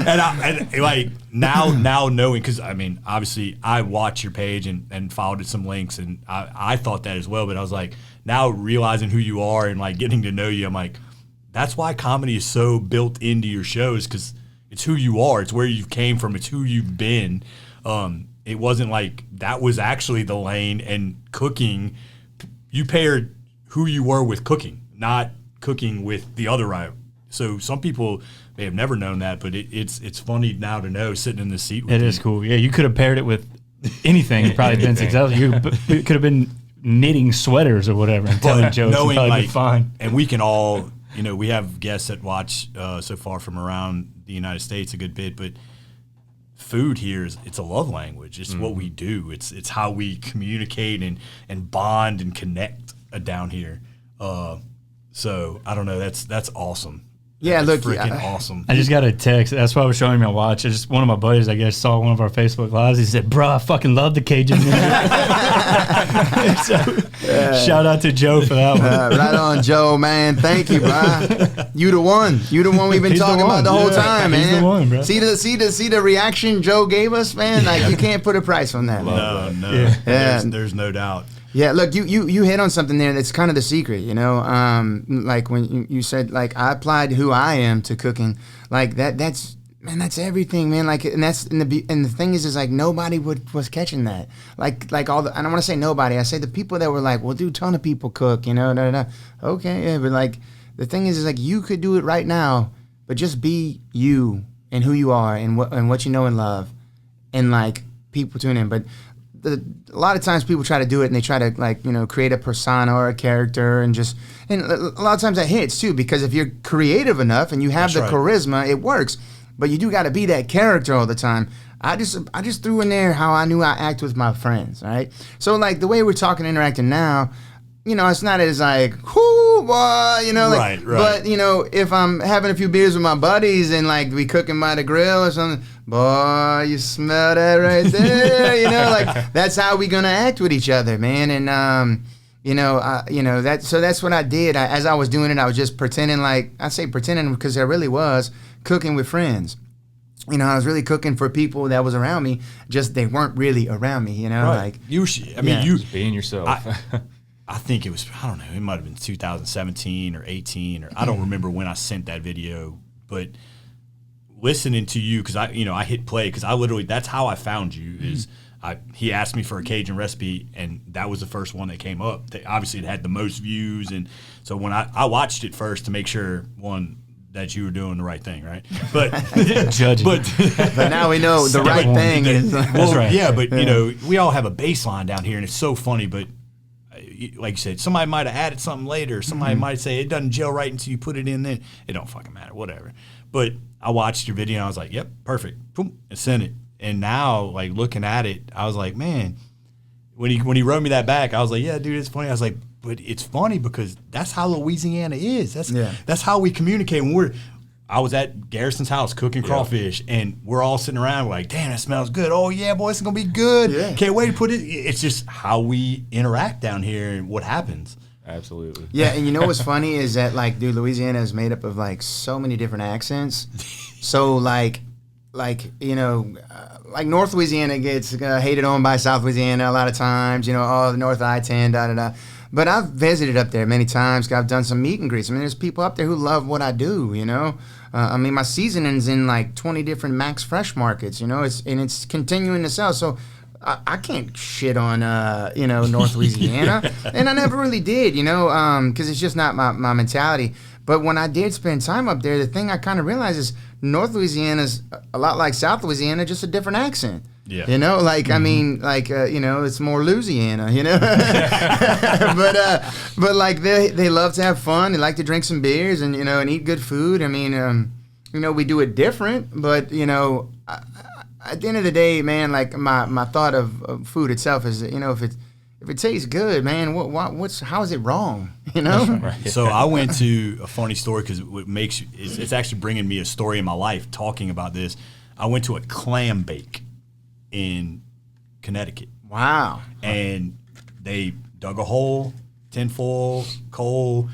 and like now knowing, because I mean, obviously I watched your page and followed some links, and I thought that as well, but I was like, now realizing who you are and like getting to know you, I'm like, that's why comedy is so built into your shows, because it's who you are, it's where you came from, it's who you've been. It wasn't like that was actually the lane, and cooking, you paired who you were with cooking, not cooking with the other rival. So some people may have never known that, but it's funny now to know, sitting in the seat with you. It is cool. Yeah, you could have paired it with anything and probably been successful. You could have been knitting sweaters or whatever and telling jokes. Knowing, and like, fine. And we can all, you know, we have guests that watch so far from around the United States a good bit, but food here it's a love language. It's what we do. It's how we communicate and bond and connect down here. So I don't know. That's awesome. Yeah, That's look, freaking awesome. I just got a text. That's why I was showing my watch. One of my buddies, I guess, saw one of our Facebook lives. He said, "Bro, I fucking love the Cajun Ninja." So, shout out to Joe for that one. Right on, Joe, man. Thank you, bro. You the one. You the one we've been He's the talking one. about the whole Yeah, time, he's man. the one, bro. See the reaction Joe gave us, man. Like you can't put a price on that. Man. No. Yeah. There's no doubt. Yeah, look, you hit on something there that's kind of the secret, you know. Like when you said, like, I applied who I am to cooking, like that's everything, man. Like, and the thing is like nobody was catching that. Like all the, I don't want to say nobody. I say the people that were like, well, dude, ton of people cook, you know. Okay, yeah, but like the thing is like you could do it right now, but just be you and who you are and what you know and love, and like people tune in, but. A lot of times people try to do it and they try to, like, you know, create a persona or a character and a lot of times that hits too, because if you're creative enough and you have That's the right. charisma, it works, but you do got to be that character all the time. I just threw in there how I knew I act with my friends, right? So like the way we're talking, interacting now, you know, it's not as like, whoo, boy, you know, like, Right. but you know, if I'm having a few beers with my buddies and like we cooking by the grill or something, boy, you smell that right there, you know, like that's how we gonna act with each other, man. And that's what I did. As I was doing it, I was just pretending, like I say pretending because I really was cooking with friends. You know, I was really cooking for people that was around me, just they weren't really around me, you know, Right. like You Just being yourself. I think it was, I don't know, it might have been 2017 or 18, or I don't remember when I sent that video, but listening to you, because I hit play, because I literally, that's how I found you, is he asked me for a Cajun recipe, and that was the first one that came up. Obviously, it had the most views, and so when I watched it first to make sure, one, that you were doing the right thing, right? But Judging. but now we know the right thing is. well, right. yeah, but you know, we all have a baseline down here, and it's so funny. But like you said, somebody might have added something later. Somebody might say it doesn't gel right until you put it in there. It don't fucking matter, whatever. But I watched your video and I was like, yep, perfect. Boom, and sent it. And now, like, looking at it, I was like, man, when he wrote me that back, I was like, yeah, dude, it's funny. I was like, but it's funny because that's how Louisiana is. That's how we communicate. I was at Garrison's house cooking crawfish, and we're all sitting around like, damn, that smells good. Oh, yeah, boy, it's going to be good. Yeah. Can't wait to put it. It's just how we interact down here and what happens. Absolutely. Yeah, and you know what's funny is that, like, dude, Louisiana is made up of, like, so many different accents. So, like you know, like North Louisiana gets hated on by South Louisiana a lot of times, you know, oh, the North I-10, da-da-da. But I've visited up there many times. I've done some meet and greets. I mean, there's people up there who love what I do, you know. I mean, my seasoning's in like 20 different Max Fresh markets, you know. It's continuing to sell. So I can't shit on, you know, North Louisiana. And I never really did, you know, because it's just not my mentality. But when I did spend time up there, the thing I kind of realized is North Louisiana's a lot like South Louisiana, just a different accent. Yeah. You know, like, I mean, like, you know, it's more Louisiana, you know. but like, they love to have fun. They like to drink some beers and, you know, and eat good food. I mean, you know, we do it different, but, you know, at the end of the day, man, like, my thought of food itself is that, you know, if it tastes good, man, how is it wrong, you know? Right. So I went to a funny story because it's actually bringing me a story in my life talking about this. I went to a clam bake in Connecticut. Wow. And they dug a hole, tinfoil, coal,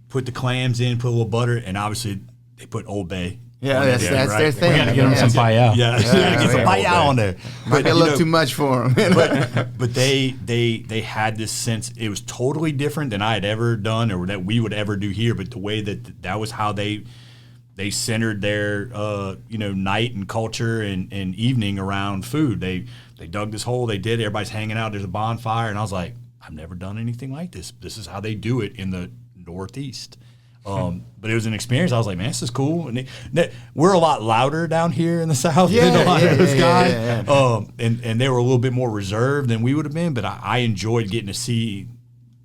put the clams in, put a little butter, and obviously they put Old Bay. Yeah, that's their thing. We got to get them some paella. Yeah, get some paella on there. Might be a little too much for them. but they had this sense. It was totally different than I had ever done or that we would ever do here. But the way that was how they centered their you know, night and culture and evening around food. They dug this hole. They did. Everybody's hanging out. There's a bonfire, and I was like, I've never done anything like this. This is how they do it in the Northeast. But it was an experience. I was like, man, this is cool. And we're a lot louder down here in the South than a lot of those guys. Yeah. And they were a little bit more reserved than we would have been. But I enjoyed getting to see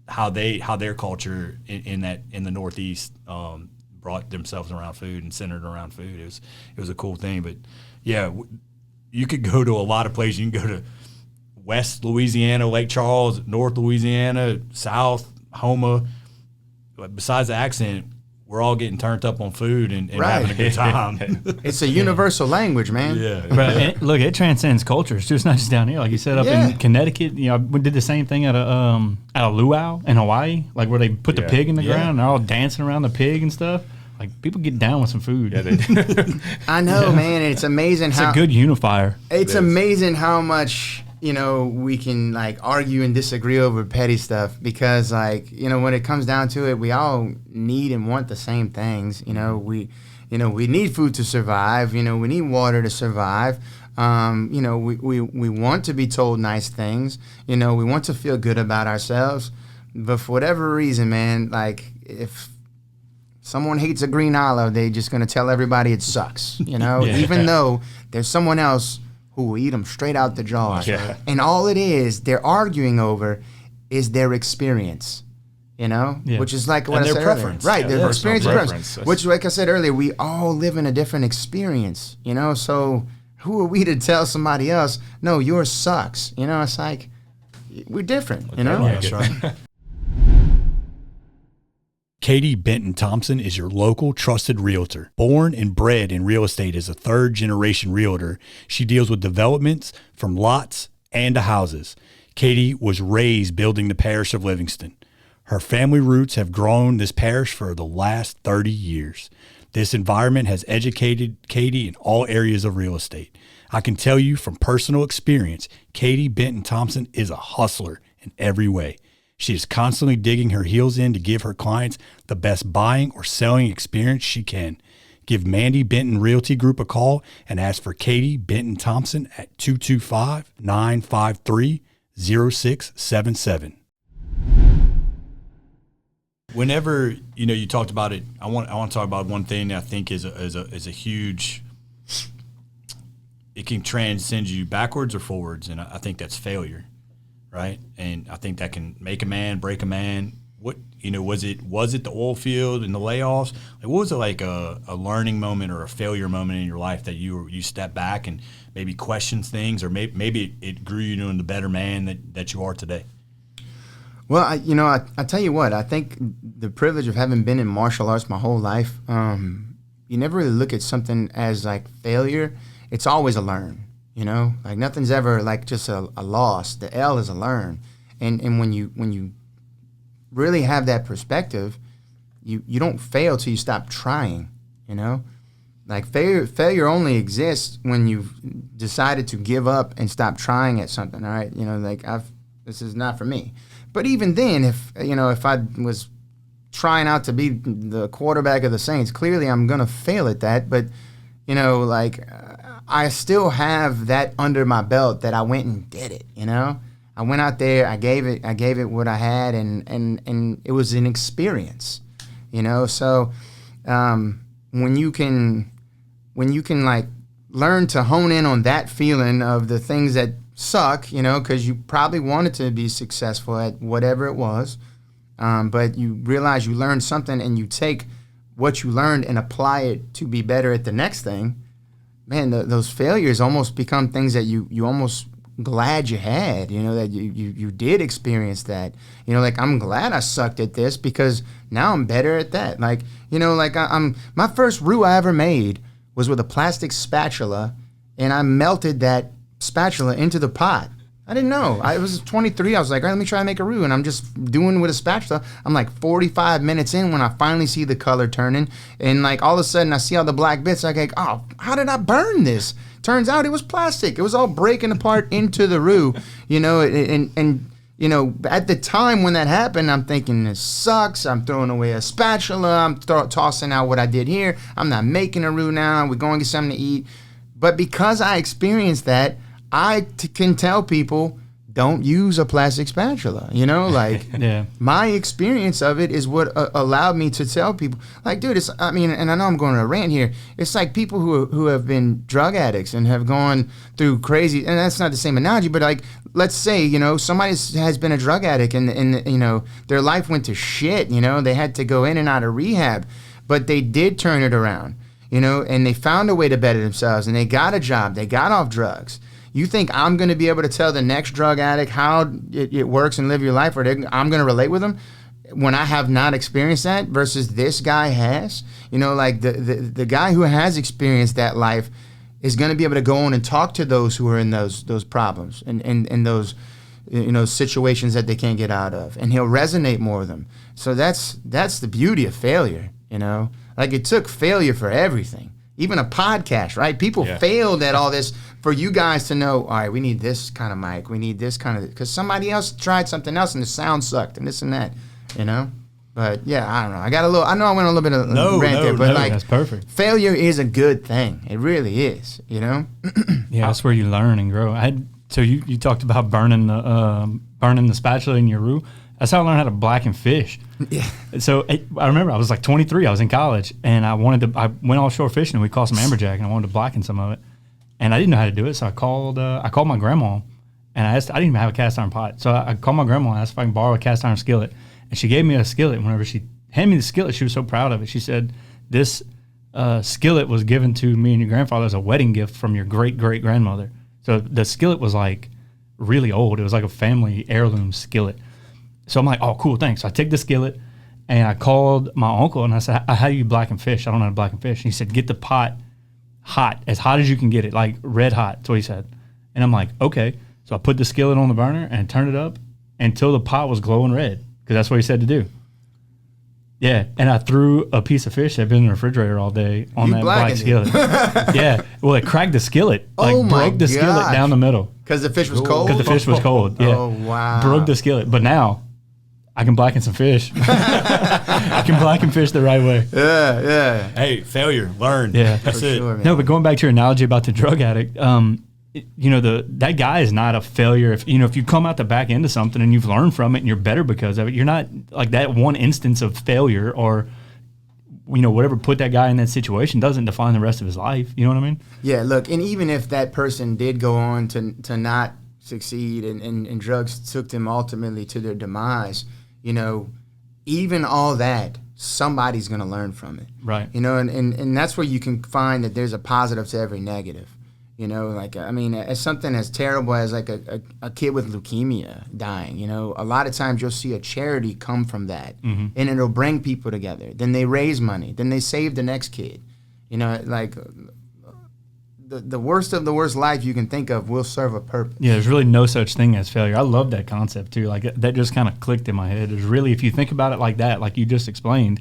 how their culture in the Northeast brought themselves around food and centered around food. It was a cool thing. But yeah, you could go to a lot of places. You can go to West Louisiana, Lake Charles, North Louisiana, South, Houma. But besides the accent, we're all getting turned up on food and having a good time. It's a universal language, man. Yeah. But look, it transcends cultures too. It's not just down here. Like you said, up in Connecticut, you know, we did the same thing at a luau in Hawaii, like where they put the pig in the ground and they're all dancing around the pig and stuff. Like, people get down with some food. Yeah, they do. I know, man. It's amazing it's a good unifier. It's amazing how much, you know, we can, like, argue and disagree over petty stuff because, like, you know, when it comes down to it, we all need and want the same things. You know, we need food to survive. You know, we need water to survive. You know, we want to be told nice things. You know, we want to feel good about ourselves. But for whatever reason, man, like, if someone hates a green olive, they're just going to tell everybody it sucks, you know, even though there's someone else who will eat them straight out the jar. Yeah. And all it is they're arguing over is their experience, you know, which is like what I said preference. Earlier. Right, their experience and preference. Which, like I said earlier, we all live in a different experience, you know, so who are we to tell somebody else, no, yours sucks? You know, it's like, we're different, you know? That's right. Katie Benton Thompson is your local trusted realtor. Born and bred in real estate as a third-generation realtor, she deals with developments from lots and to houses. Katie was raised building the parish of Livingston. Her family roots have grown this parish for the last 30 years. This environment has educated Katie in all areas of real estate. I can tell you from personal experience, Katie Benton Thompson is a hustler in every way. She is constantly digging her heels in to give her clients the best buying or selling experience she can. Give Mandy Benton Realty Group a call and ask for Katie Benton Thompson at 225-953-0677. Whenever, you know, you talked about it, I want to talk about one thing that I think is a huge, it can transcend you backwards or forwards, and I think that's failure. right? And I think that can make a man, break a man. What, was it the oil field and the layoffs? Like, what was it like a learning moment or a failure moment in your life that you step back and maybe question things, or maybe it grew you into the better man that you are today? Well, I tell you what, I think the privilege of having been in martial arts my whole life, you never really look at something as like failure. It's always a learn, like nothing's ever like just a loss. The L is a learn. And when you really have that perspective, you don't fail till you stop trying, Like failure only exists when you've decided to give up and stop trying at something, all right? This is not for me. But even then, if I was trying out to be the quarterback of the Saints, clearly I'm going to fail at that. But, I still have that under my belt that I went and did it, I went out there, I gave it what I had, and it was an experience, So when you can like learn to hone in on that feeling of the things that suck, because you probably wanted to be successful at whatever it was, but you realize you learned something and you take what you learned and apply it to be better at the next thing, man, those failures almost become things that you almost glad you had, that you did experience that, I'm glad I sucked at this because now I'm better at that. I'm my first roux I ever made was with a plastic spatula, and I melted that spatula into the pot. I didn't know. I was 23. I was like, all right, let me try to make a roux. And I'm just doing with a spatula. I'm like 45 minutes in when I finally see the color turning. And like all of a sudden I see all the black bits. I go, oh, how did I burn this? Turns out it was plastic. It was all breaking apart into the roux, and at the time when that happened, I'm thinking, this sucks. I'm throwing away a spatula. I'm tossing out what I did here. I'm not making a roux now. We're going to get something to eat. But because I experienced that, I can tell people, don't use a plastic spatula, Yeah. My experience of it is what allowed me to tell people, like, dude, and I know I'm going on a rant here. It's like people who have been drug addicts and have gone through crazy, and that's not the same analogy, but like, let's say, somebody has been a drug addict and their life went to shit, they had to go in and out of rehab, but they did turn it around, and they found a way to better themselves, and they got a job, they got off drugs. You think I'm going to be able to tell the next drug addict how it works and live your life, or I'm going to relate with them when I have not experienced that versus this guy has? The guy who has experienced that life is going to be able to go on and talk to those who are in those problems and those situations that they can't get out of, and he'll resonate more with them. So that's the beauty of failure. Like, it took failure for everything. Even a podcast, right? People failed at all this for you guys to know, all right, we need this kind of mic. We need this kind of, because somebody else tried something else and the sound sucked and this and that, But yeah, I don't know. I know I went a little bit of a rant there, but like, that's perfect. Failure is a good thing. It really is, Yeah, that's where you learn and grow. So you talked about burning the spatula in your roux. That's how I learned how to blacken fish. Yeah. So I remember I was like 23. I was in college, and I went offshore fishing, and we caught some amberjack, and I wanted to blacken some of it, and I didn't know how to do it. So I called my grandma, and I didn't even have a cast iron pot. So I called my grandma and asked if I can borrow a cast iron skillet, and she gave me a skillet. And whenever she handed me the skillet, she was so proud of it. She said, "This skillet was given to me and your grandfather as a wedding gift from your great great grandmother." So the skillet was like really old. It was like a family heirloom skillet. So I'm like, oh, cool, thanks. So I take the skillet, and I called my uncle, and I said, how do you blacken fish? I don't know how to blacken fish. And he said, get the pot hot, as hot as you can get it, like red hot. That's what he said. And I'm like, okay. So I put the skillet on the burner and turned it up until the pot was glowing red, because that's what he said to do. Yeah, and I threw a piece of fish that had been in the refrigerator all day on that black skillet. Yeah, well, it cracked the skillet, broke the skillet down the middle. Because the fish was cold? Because the fish was cold, yeah. Oh, wow. Broke the skillet. But now, I can blacken some fish. I can blacken fish the right way. Yeah. Hey, failure, learn. Yeah. That's it. Sure, man. No, but going back to your analogy about the drug addict, that guy is not a failure. If you come out the back end of something and you've learned from it and you're better because of it, you're not like that one instance of failure or whatever put that guy in that situation doesn't define the rest of his life. You know what I mean? Yeah, look, and even if that person did go on to not succeed and drugs took them ultimately to their demise, even all that, somebody's going to learn from it. Right. And that's where you can find that there's a positive to every negative. As something as terrible as like a kid with leukemia dying, a lot of times you'll see a charity come from that, and it'll bring people together. Then they raise money. Then they save the next kid. The worst of the worst life you can think of will serve a purpose. Yeah, there's really no such thing as failure. I love that concept too. Like that just kind of clicked in my head. There's really, if you think about it like that, like you just explained,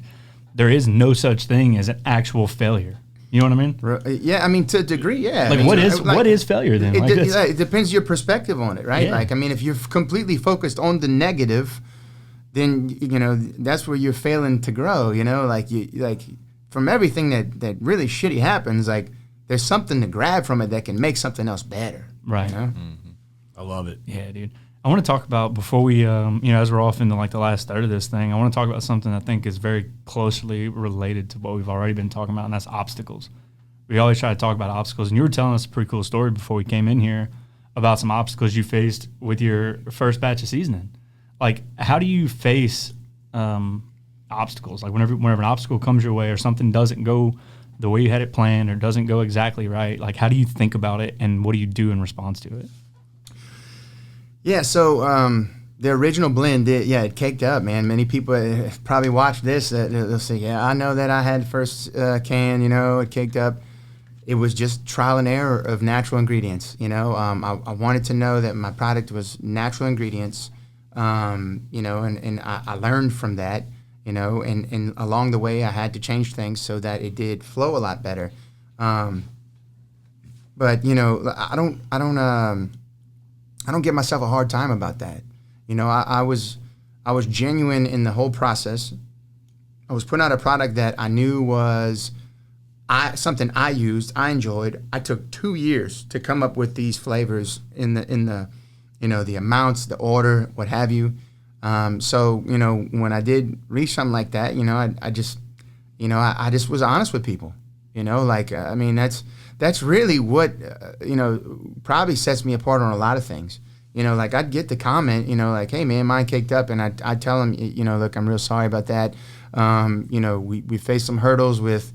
there is no such thing as an actual failure. You know what I mean? Yeah, to a degree, yeah. Like what is failure then? It depends your perspective on it, right? Yeah. If you're completely focused on the negative, then that's where you're failing to grow. From everything that really shitty happens, there's something to grab from it that can make something else better. Right. I love it. Yeah, dude. I want to talk about, before we, as we're off into the last third of this thing, I want to talk about something I think is very closely related to what we've already been talking about, and that's obstacles. We always try to talk about obstacles, and you were telling us a pretty cool story before we came in here about some obstacles you faced with your first batch of seasoning. Like, how do you face obstacles? Like, whenever an obstacle comes your way or something doesn't go the way you had it planned or doesn't go exactly right, like, how do you think about it, and what do you do in response to it? Yeah, so the original blend, it caked up, man. Many people probably watch this. They'll say, yeah, I know that I had the first can, it caked up. It was just trial and error of natural ingredients, I wanted to know that my product was natural ingredients, and I learned from that, and along the way I had to change things so that it did flow a lot better. But, I don't give myself a hard time about that. I was genuine in the whole process. I was putting out a product that I knew was something I used, I enjoyed. I took 2 years to come up with these flavors in the the amounts, the order, what have you. So when I did reach something like that, I just was honest with people. That's really what, probably sets me apart on a lot of things. I'd get the comment, hey, man, mine caked up. And I'd tell them, look, I'm real sorry about that. We faced some hurdles with,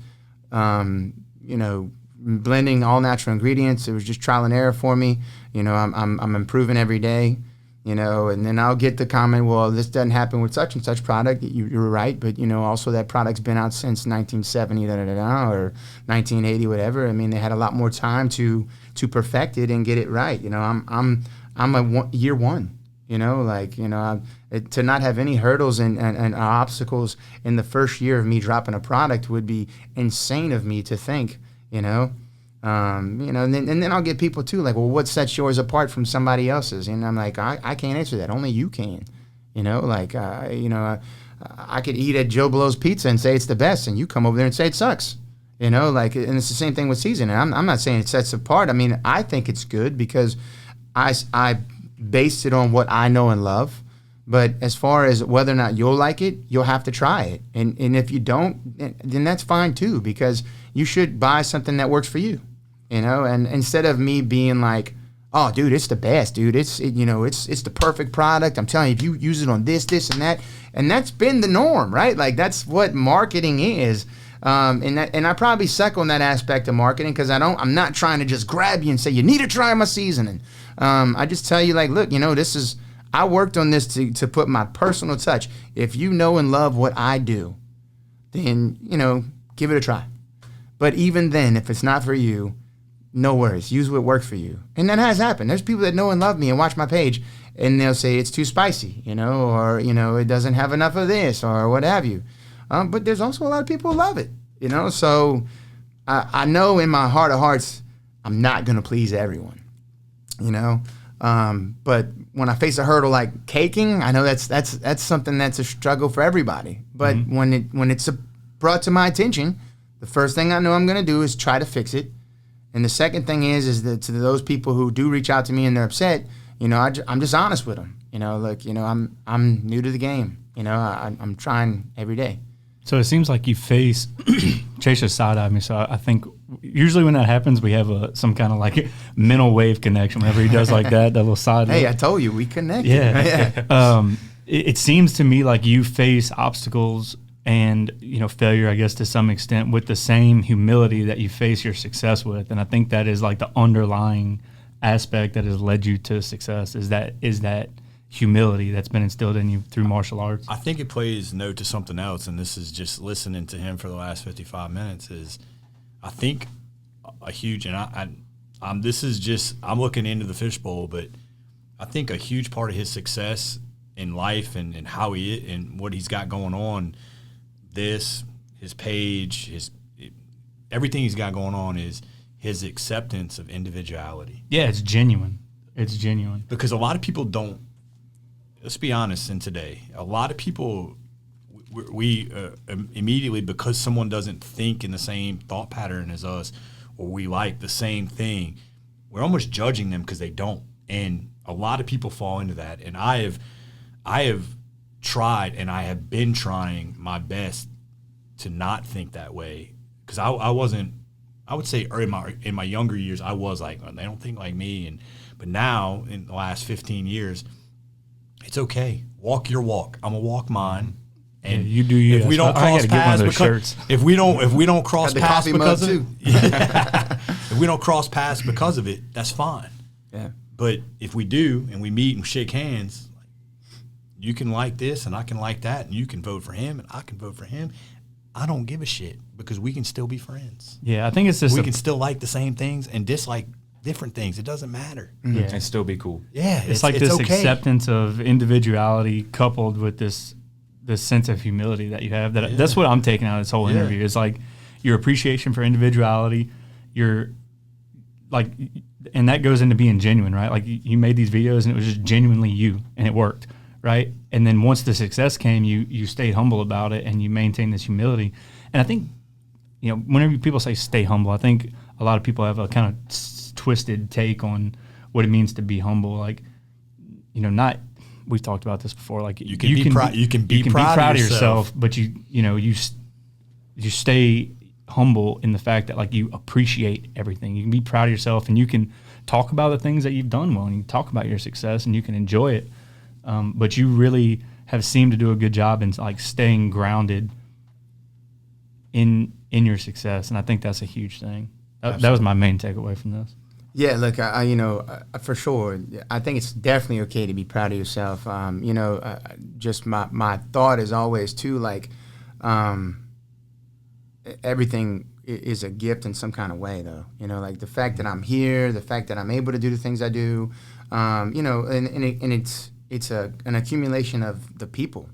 blending all natural ingredients. It was just trial and error for me. I'm improving every day. And then I'll get the comment, well, this doesn't happen with such and such product. You're right, but, also that product's been out since 1970, or 1980, whatever. They had a lot more time to perfect it and get it right. I'm year one, to not have any hurdles and obstacles in the first year of me dropping a product would be insane of me to think, and then I'll get people too, like, well, what sets yours apart from somebody else's? And I'm like, I can't answer that. Only you can. I could eat at Joe Blow's Pizza and say it's the best, and you come over there and say it sucks. And it's the same thing with seasoning. I'm not saying it sets apart. I think it's good because I based it on what I know and love. But as far as whether or not you'll like it, you'll have to try it. And if you don't, then that's fine too, because you should buy something that works for you. And instead of me being like, oh, dude, it's the best, dude. It's the perfect product. I'm telling you, if you use it on this, and that, and that's been the norm, right? Like, that's what marketing is. And I probably suck on that aspect of marketing because I'm not trying to just grab you and say, you need to try my seasoning. I just tell you, like, look, I worked on this to put my personal touch. If you know and love what I do, then, give it a try. But even then, if it's not for you, no worries. Use what works for you. And that has happened. There's people that know and love me and watch my page, and they'll say it's too spicy, or, it doesn't have enough of this, or what have you. But there's also a lot of people who love it, So I know in my heart of hearts, I'm not going to please everyone, But when I face a hurdle like caking, I know that's something that's a struggle for everybody. But when it's brought to my attention, the first thing I know I'm going to do is try to fix it. And the second thing is that to those people who do reach out to me and they're upset, I'm just honest with them. Look, I'm new to the game. I'm trying every day. So it seems like you face Chase just side-eyed me, so I think usually when that happens, we have some kind of like mental wave connection. Whenever he does like that little side. Hey, look. I told you we connected. Yeah. It seems to me like you face obstacles and failure, I guess, to some extent, with the same humility that you face your success with. And I think that is like the underlying aspect that has led you to success. Is that humility that's been instilled in you through martial arts? I think it plays note to something else, and this is just listening to him for the last 55 minutes. Is I think a huge, and I'm looking into the fishbowl, but I think a huge part of his success in life and how and what he's got going on, his page, everything he's got going on is his acceptance of individuality. Yeah, it's genuine. It's genuine. Because a lot of people don't, let's be honest, in today, a lot of people, we immediately, because someone doesn't think in the same thought pattern as us, or we like the same thing, we're almost judging them because they don't. And a lot of people fall into that. And I have tried, and I have been trying my best to not think that way. Because I wasn't, I would say in my younger years, I was like, oh, they don't think like me. But now, in the last 15 years, it's okay. Walk your walk. I'm gonna walk mine. And you do you. If we don't cross paths, if we don't cross paths because of if we don't cross paths because of it, that's fine. Yeah. But if we do and we meet and shake hands, you can like this and I can like that, and you can vote for him and I can vote for him. I don't give a shit because we can still be friends. Yeah, I think it's just we can still like the same things and dislike different things. It doesn't matter. Yeah. And still be cool. Yeah, it's like this okay. acceptance of individuality coupled with this sense of humility that you have. That's what I'm taking out of this whole interview. It's like your appreciation for individuality, your like, and that goes into being genuine, right? Like you made these videos and it was just genuinely you, and it worked, right? And then once the success came, you stayed humble about it and you maintained this humility. And I think, whenever people say stay humble, I think a lot of people have a kind of twisted take on what it means to be humble. Like, not, we've talked about this before. Like you can be proud of yourself, but you stay humble in the fact that like you appreciate everything. You can be proud of yourself and you can talk about the things that you've done well and you can talk about your success and you can enjoy it. But you really have seemed to do a good job in like staying grounded in your success. And I think that's a huge thing. That was my main takeaway from this. Yeah, look, for sure, I think it's definitely okay to be proud of yourself. Just my thought is always too, like, everything is a gift in some kind of way, though. Like the fact that I'm here, the fact that I'm able to do the things I do, and it's an accumulation of the people.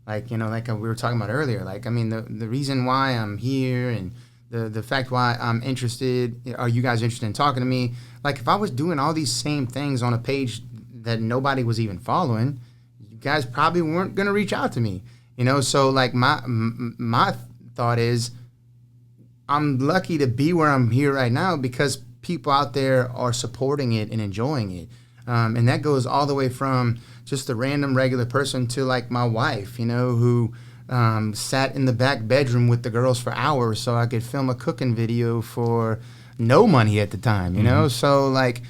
Like, like we were talking about earlier. Like, I mean, the reason why I'm here and the fact why I'm interested, are you guys interested in talking to me? Like, if I was doing all these same things on a page that nobody was even following, you guys probably weren't going to reach out to me. So like my thought is I'm lucky to be where I'm here right now because people out there are supporting it and enjoying it. And that goes all the way from just a random regular person to like my wife, who sat in the back bedroom with the girls for hours so I could film a cooking video for no money at the time, So like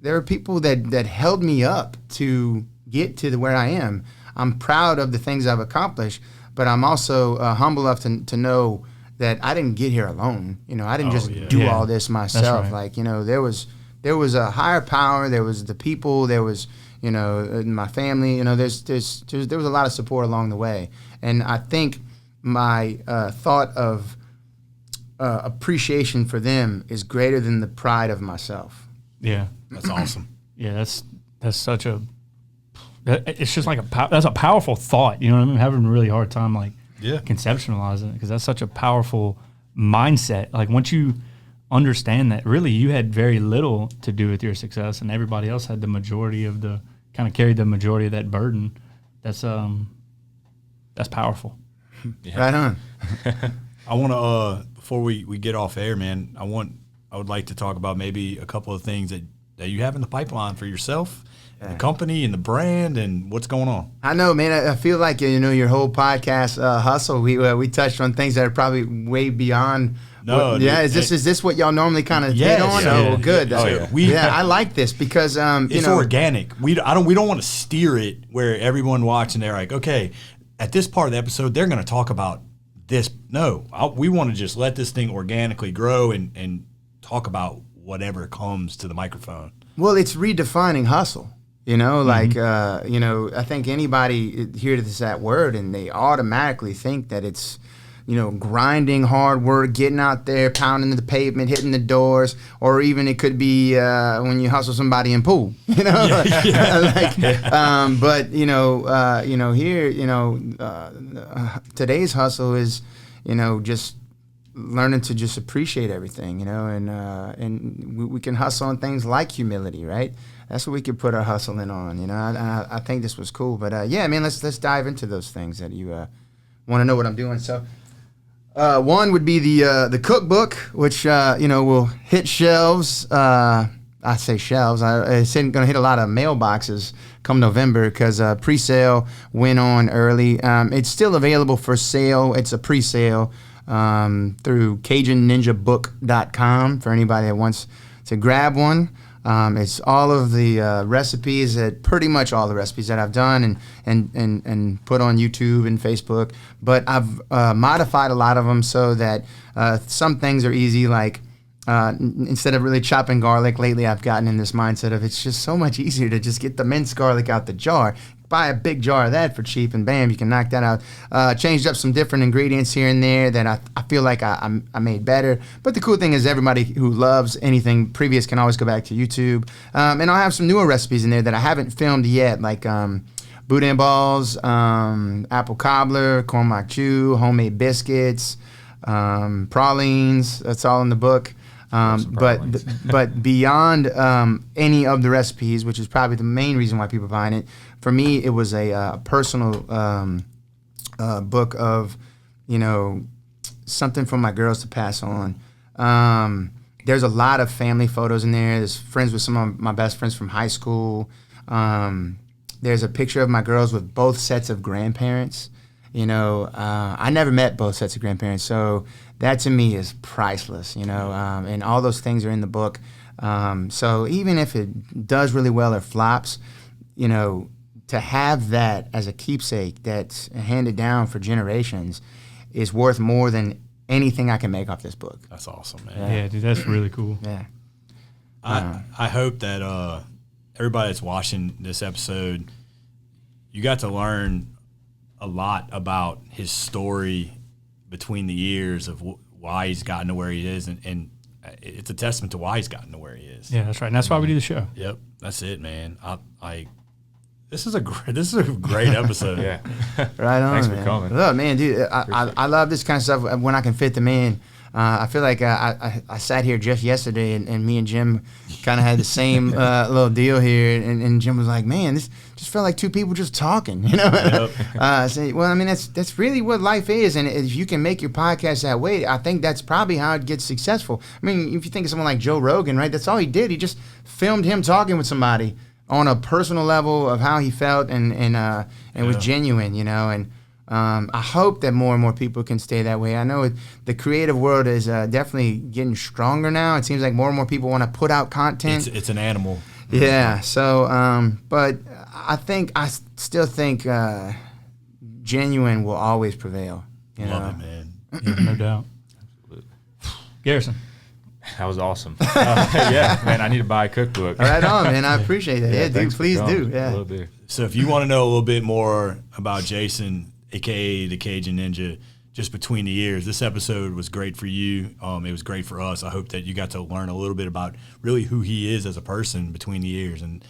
there are people that held me up to get to where I am. I'm proud of the things I've accomplished, but I'm also humble enough to know that I didn't get here alone. I didn't just do all this myself. Right. Like, there was a higher power. There was the people. There was, my family. There was a lot of support along the way. And I think my thought of appreciation for them is greater than the pride of myself. Yeah, that's awesome. Yeah, that's such a. It's just like that's a powerful thought. You know what I mean? I'm having a really hard time conceptualizing it because that's such a powerful mindset. Like once you understand that, really you had very little to do with your success, and everybody else had the majority of carried the majority of that burden. That's powerful. Yeah. Right on. I want to before we get off air, man. I would like to talk about maybe a couple of things that you have in the pipeline for yourself, the company, and the brand, and what's going on. I know, man. I feel like your whole podcast hustle. We touched on things that are probably way beyond No, yeah. Is this what y'all normally kind of hit on? Yeah, Oh, good. yeah. I like this because It's organic. We don't want to steer it where everyone watching they're like, okay, at this part of the episode they're going to talk about this. No, we want to just let this thing organically grow and talk about whatever comes to the microphone. Well, it's redefining hustle. I think anybody hears that word and they automatically think that it's, grinding hard work, getting out there, pounding the pavement, hitting the doors, or even it could be when you hustle somebody in pool, But here, today's hustle is, just learning to just appreciate everything, and we can hustle on things like humility, right? That's what we could put our hustling on, I think this was cool, but let's dive into those things that you want to know what I'm doing. So. One would be the cookbook, which will hit shelves. I say shelves. It's going to hit a lot of mailboxes come November because pre-sale went on early. It's still available for sale. It's a pre-sale through CajunNinjaBook.com for anybody that wants to grab one. It's all of the recipes, pretty much all the recipes that I've done and put on YouTube and Facebook. But I've modified a lot of them so that some things are easy, like instead of really chopping garlic, lately I've gotten in this mindset of it's just so much easier to just get the minced garlic out the jar. Buy a big jar of that for cheap and bam, you can knock that out. Changed up some different ingredients here and there that I feel like I made better. But the cool thing is everybody who loves anything previous can always go back to YouTube. And I'll have some newer recipes in there that I haven't filmed yet, like boudin balls, apple cobbler, corn mac chew, homemade biscuits, pralines. That's all in the book. But beyond any of the recipes, which is probably the main reason why people are buying it, for me it was a personal book of something for my girls to pass on. There's a lot of family photos in there. There's friends with some of my best friends from high school. There's a picture of my girls with both sets of grandparents. I never met both sets of grandparents, so that to me is priceless, and all those things are in the book. So even if it does really well or flops, to have that as a keepsake that's handed down for generations is worth more than anything I can make off this book. That's awesome, man. Yeah, dude, that's really cool. Yeah. I hope that everybody that's watching this episode, you got to learn a lot about his story between the years of why he's gotten to where he is, and it's a testament to why he's gotten to where he is. Yeah, that's right, and that's why we do the show. Yep, that's it, man. This is a great episode. Yeah, right on. Thanks man. for coming. Look, man, dude, I love this kind of stuff when I can fit them in. I feel like I sat here just yesterday, and me and Jim kind of had the same little deal here, and Jim was like, "Man, this just felt like two people just talking," Yep. That's really what life is, and if you can make your podcast that way, I think that's probably how it gets successful. I mean, if you think of someone like Joe Rogan, right? That's all he did. He just filmed him talking with somebody on a personal level of how he felt, and was genuine, and. I hope that more and more people can stay that way. I know the creative world is definitely getting stronger now. It seems like more and more people want to put out content. It's an animal. Yeah. So, but I still think genuine will always prevail. Love it, man. Yeah, no doubt. Garrison. That was awesome. Yeah, man, I need to buy a cookbook. Right on, man. I appreciate it. Yeah, dude, please do. Yeah. Will do. So if you want to know a little bit more about Jason, a.k.a. the Cajun Ninja, just between the years, this episode was great for you. It was great for us. I hope that you got to learn a little bit about really who he is as a person between the years. And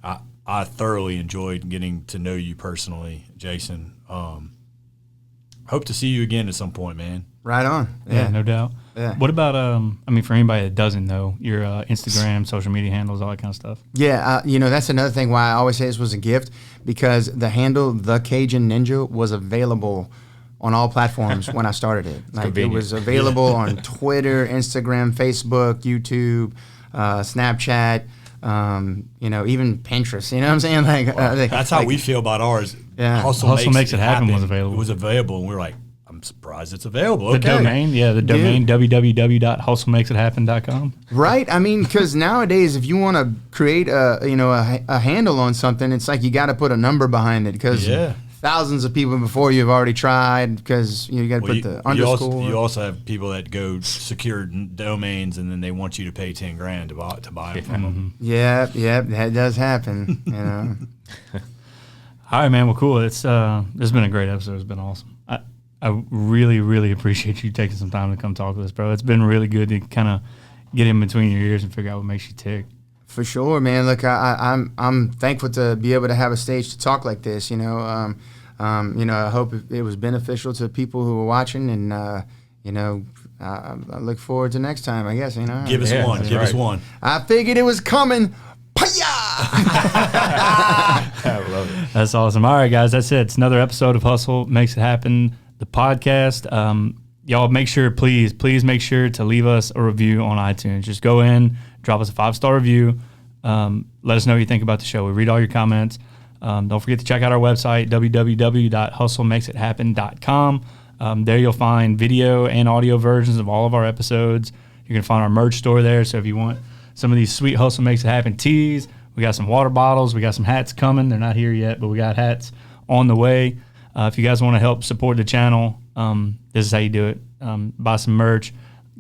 I thoroughly enjoyed getting to know you personally, Jason. Hope to see you again at some point, man. Right on. Yeah, no doubt. Yeah. What about, for anybody that doesn't know, your Instagram, social media handles, all that kind of stuff? Yeah, that's another thing why I always say this was a gift, because the handle, The Cajun Ninja, was available on all platforms when I started it. It was available on Twitter, Instagram, Facebook, YouTube, Snapchat, even Pinterest. You know what I'm saying? That's how we feel about ours. Yeah. Hustle makes it happen was available. It was available, and we were like, I'm surprised it's available. The Okay. domain, the domain, www.hustlemakesithappen.com. Right. I mean, because nowadays, if you want to create a handle on something, it's like you got to put a number behind it because thousands of people before you have already tried because you got to put the underscore. You also have people that go secure domains and then they want you to pay $10,000 to buy it from them. Yeah, that does happen. You know. All right, man. Well, cool. It's been a great episode. It's been awesome. I really, really appreciate you taking some time to come talk with us, bro. It's been really good to kind of get in between your ears and figure out what makes you tick. For sure, man. Look, I'm thankful to be able to have a stage to talk like this. You know, I hope it was beneficial to people who were watching, and I look forward to next time. I guess Give us one. Give us one. I figured it was coming. I love it. That's awesome. All right, guys. That's it. It's another episode of Hustle Makes It Happen, the podcast. Y'all please make sure to leave us a review on iTunes. Just go in, drop us a 5-star review. Let us know what you think about the show. We read all your comments. Don't forget to check out our website, www.hustlemakesithappen.com. There you'll find video and audio versions of all of our episodes. You can find our merch store there. So if you want some of these sweet Hustle Makes It Happen tees, we got some water bottles. We got some hats coming. They're not here yet, but we got hats on the way. If you guys want to help support the channel, this is how you do it. Buy some merch,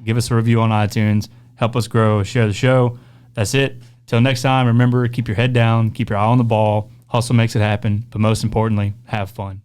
give us a review on iTunes, help us grow, share the show. That's it. Till next time, remember, keep your head down, keep your eye on the ball. Hustle makes it happen, but most importantly, have fun.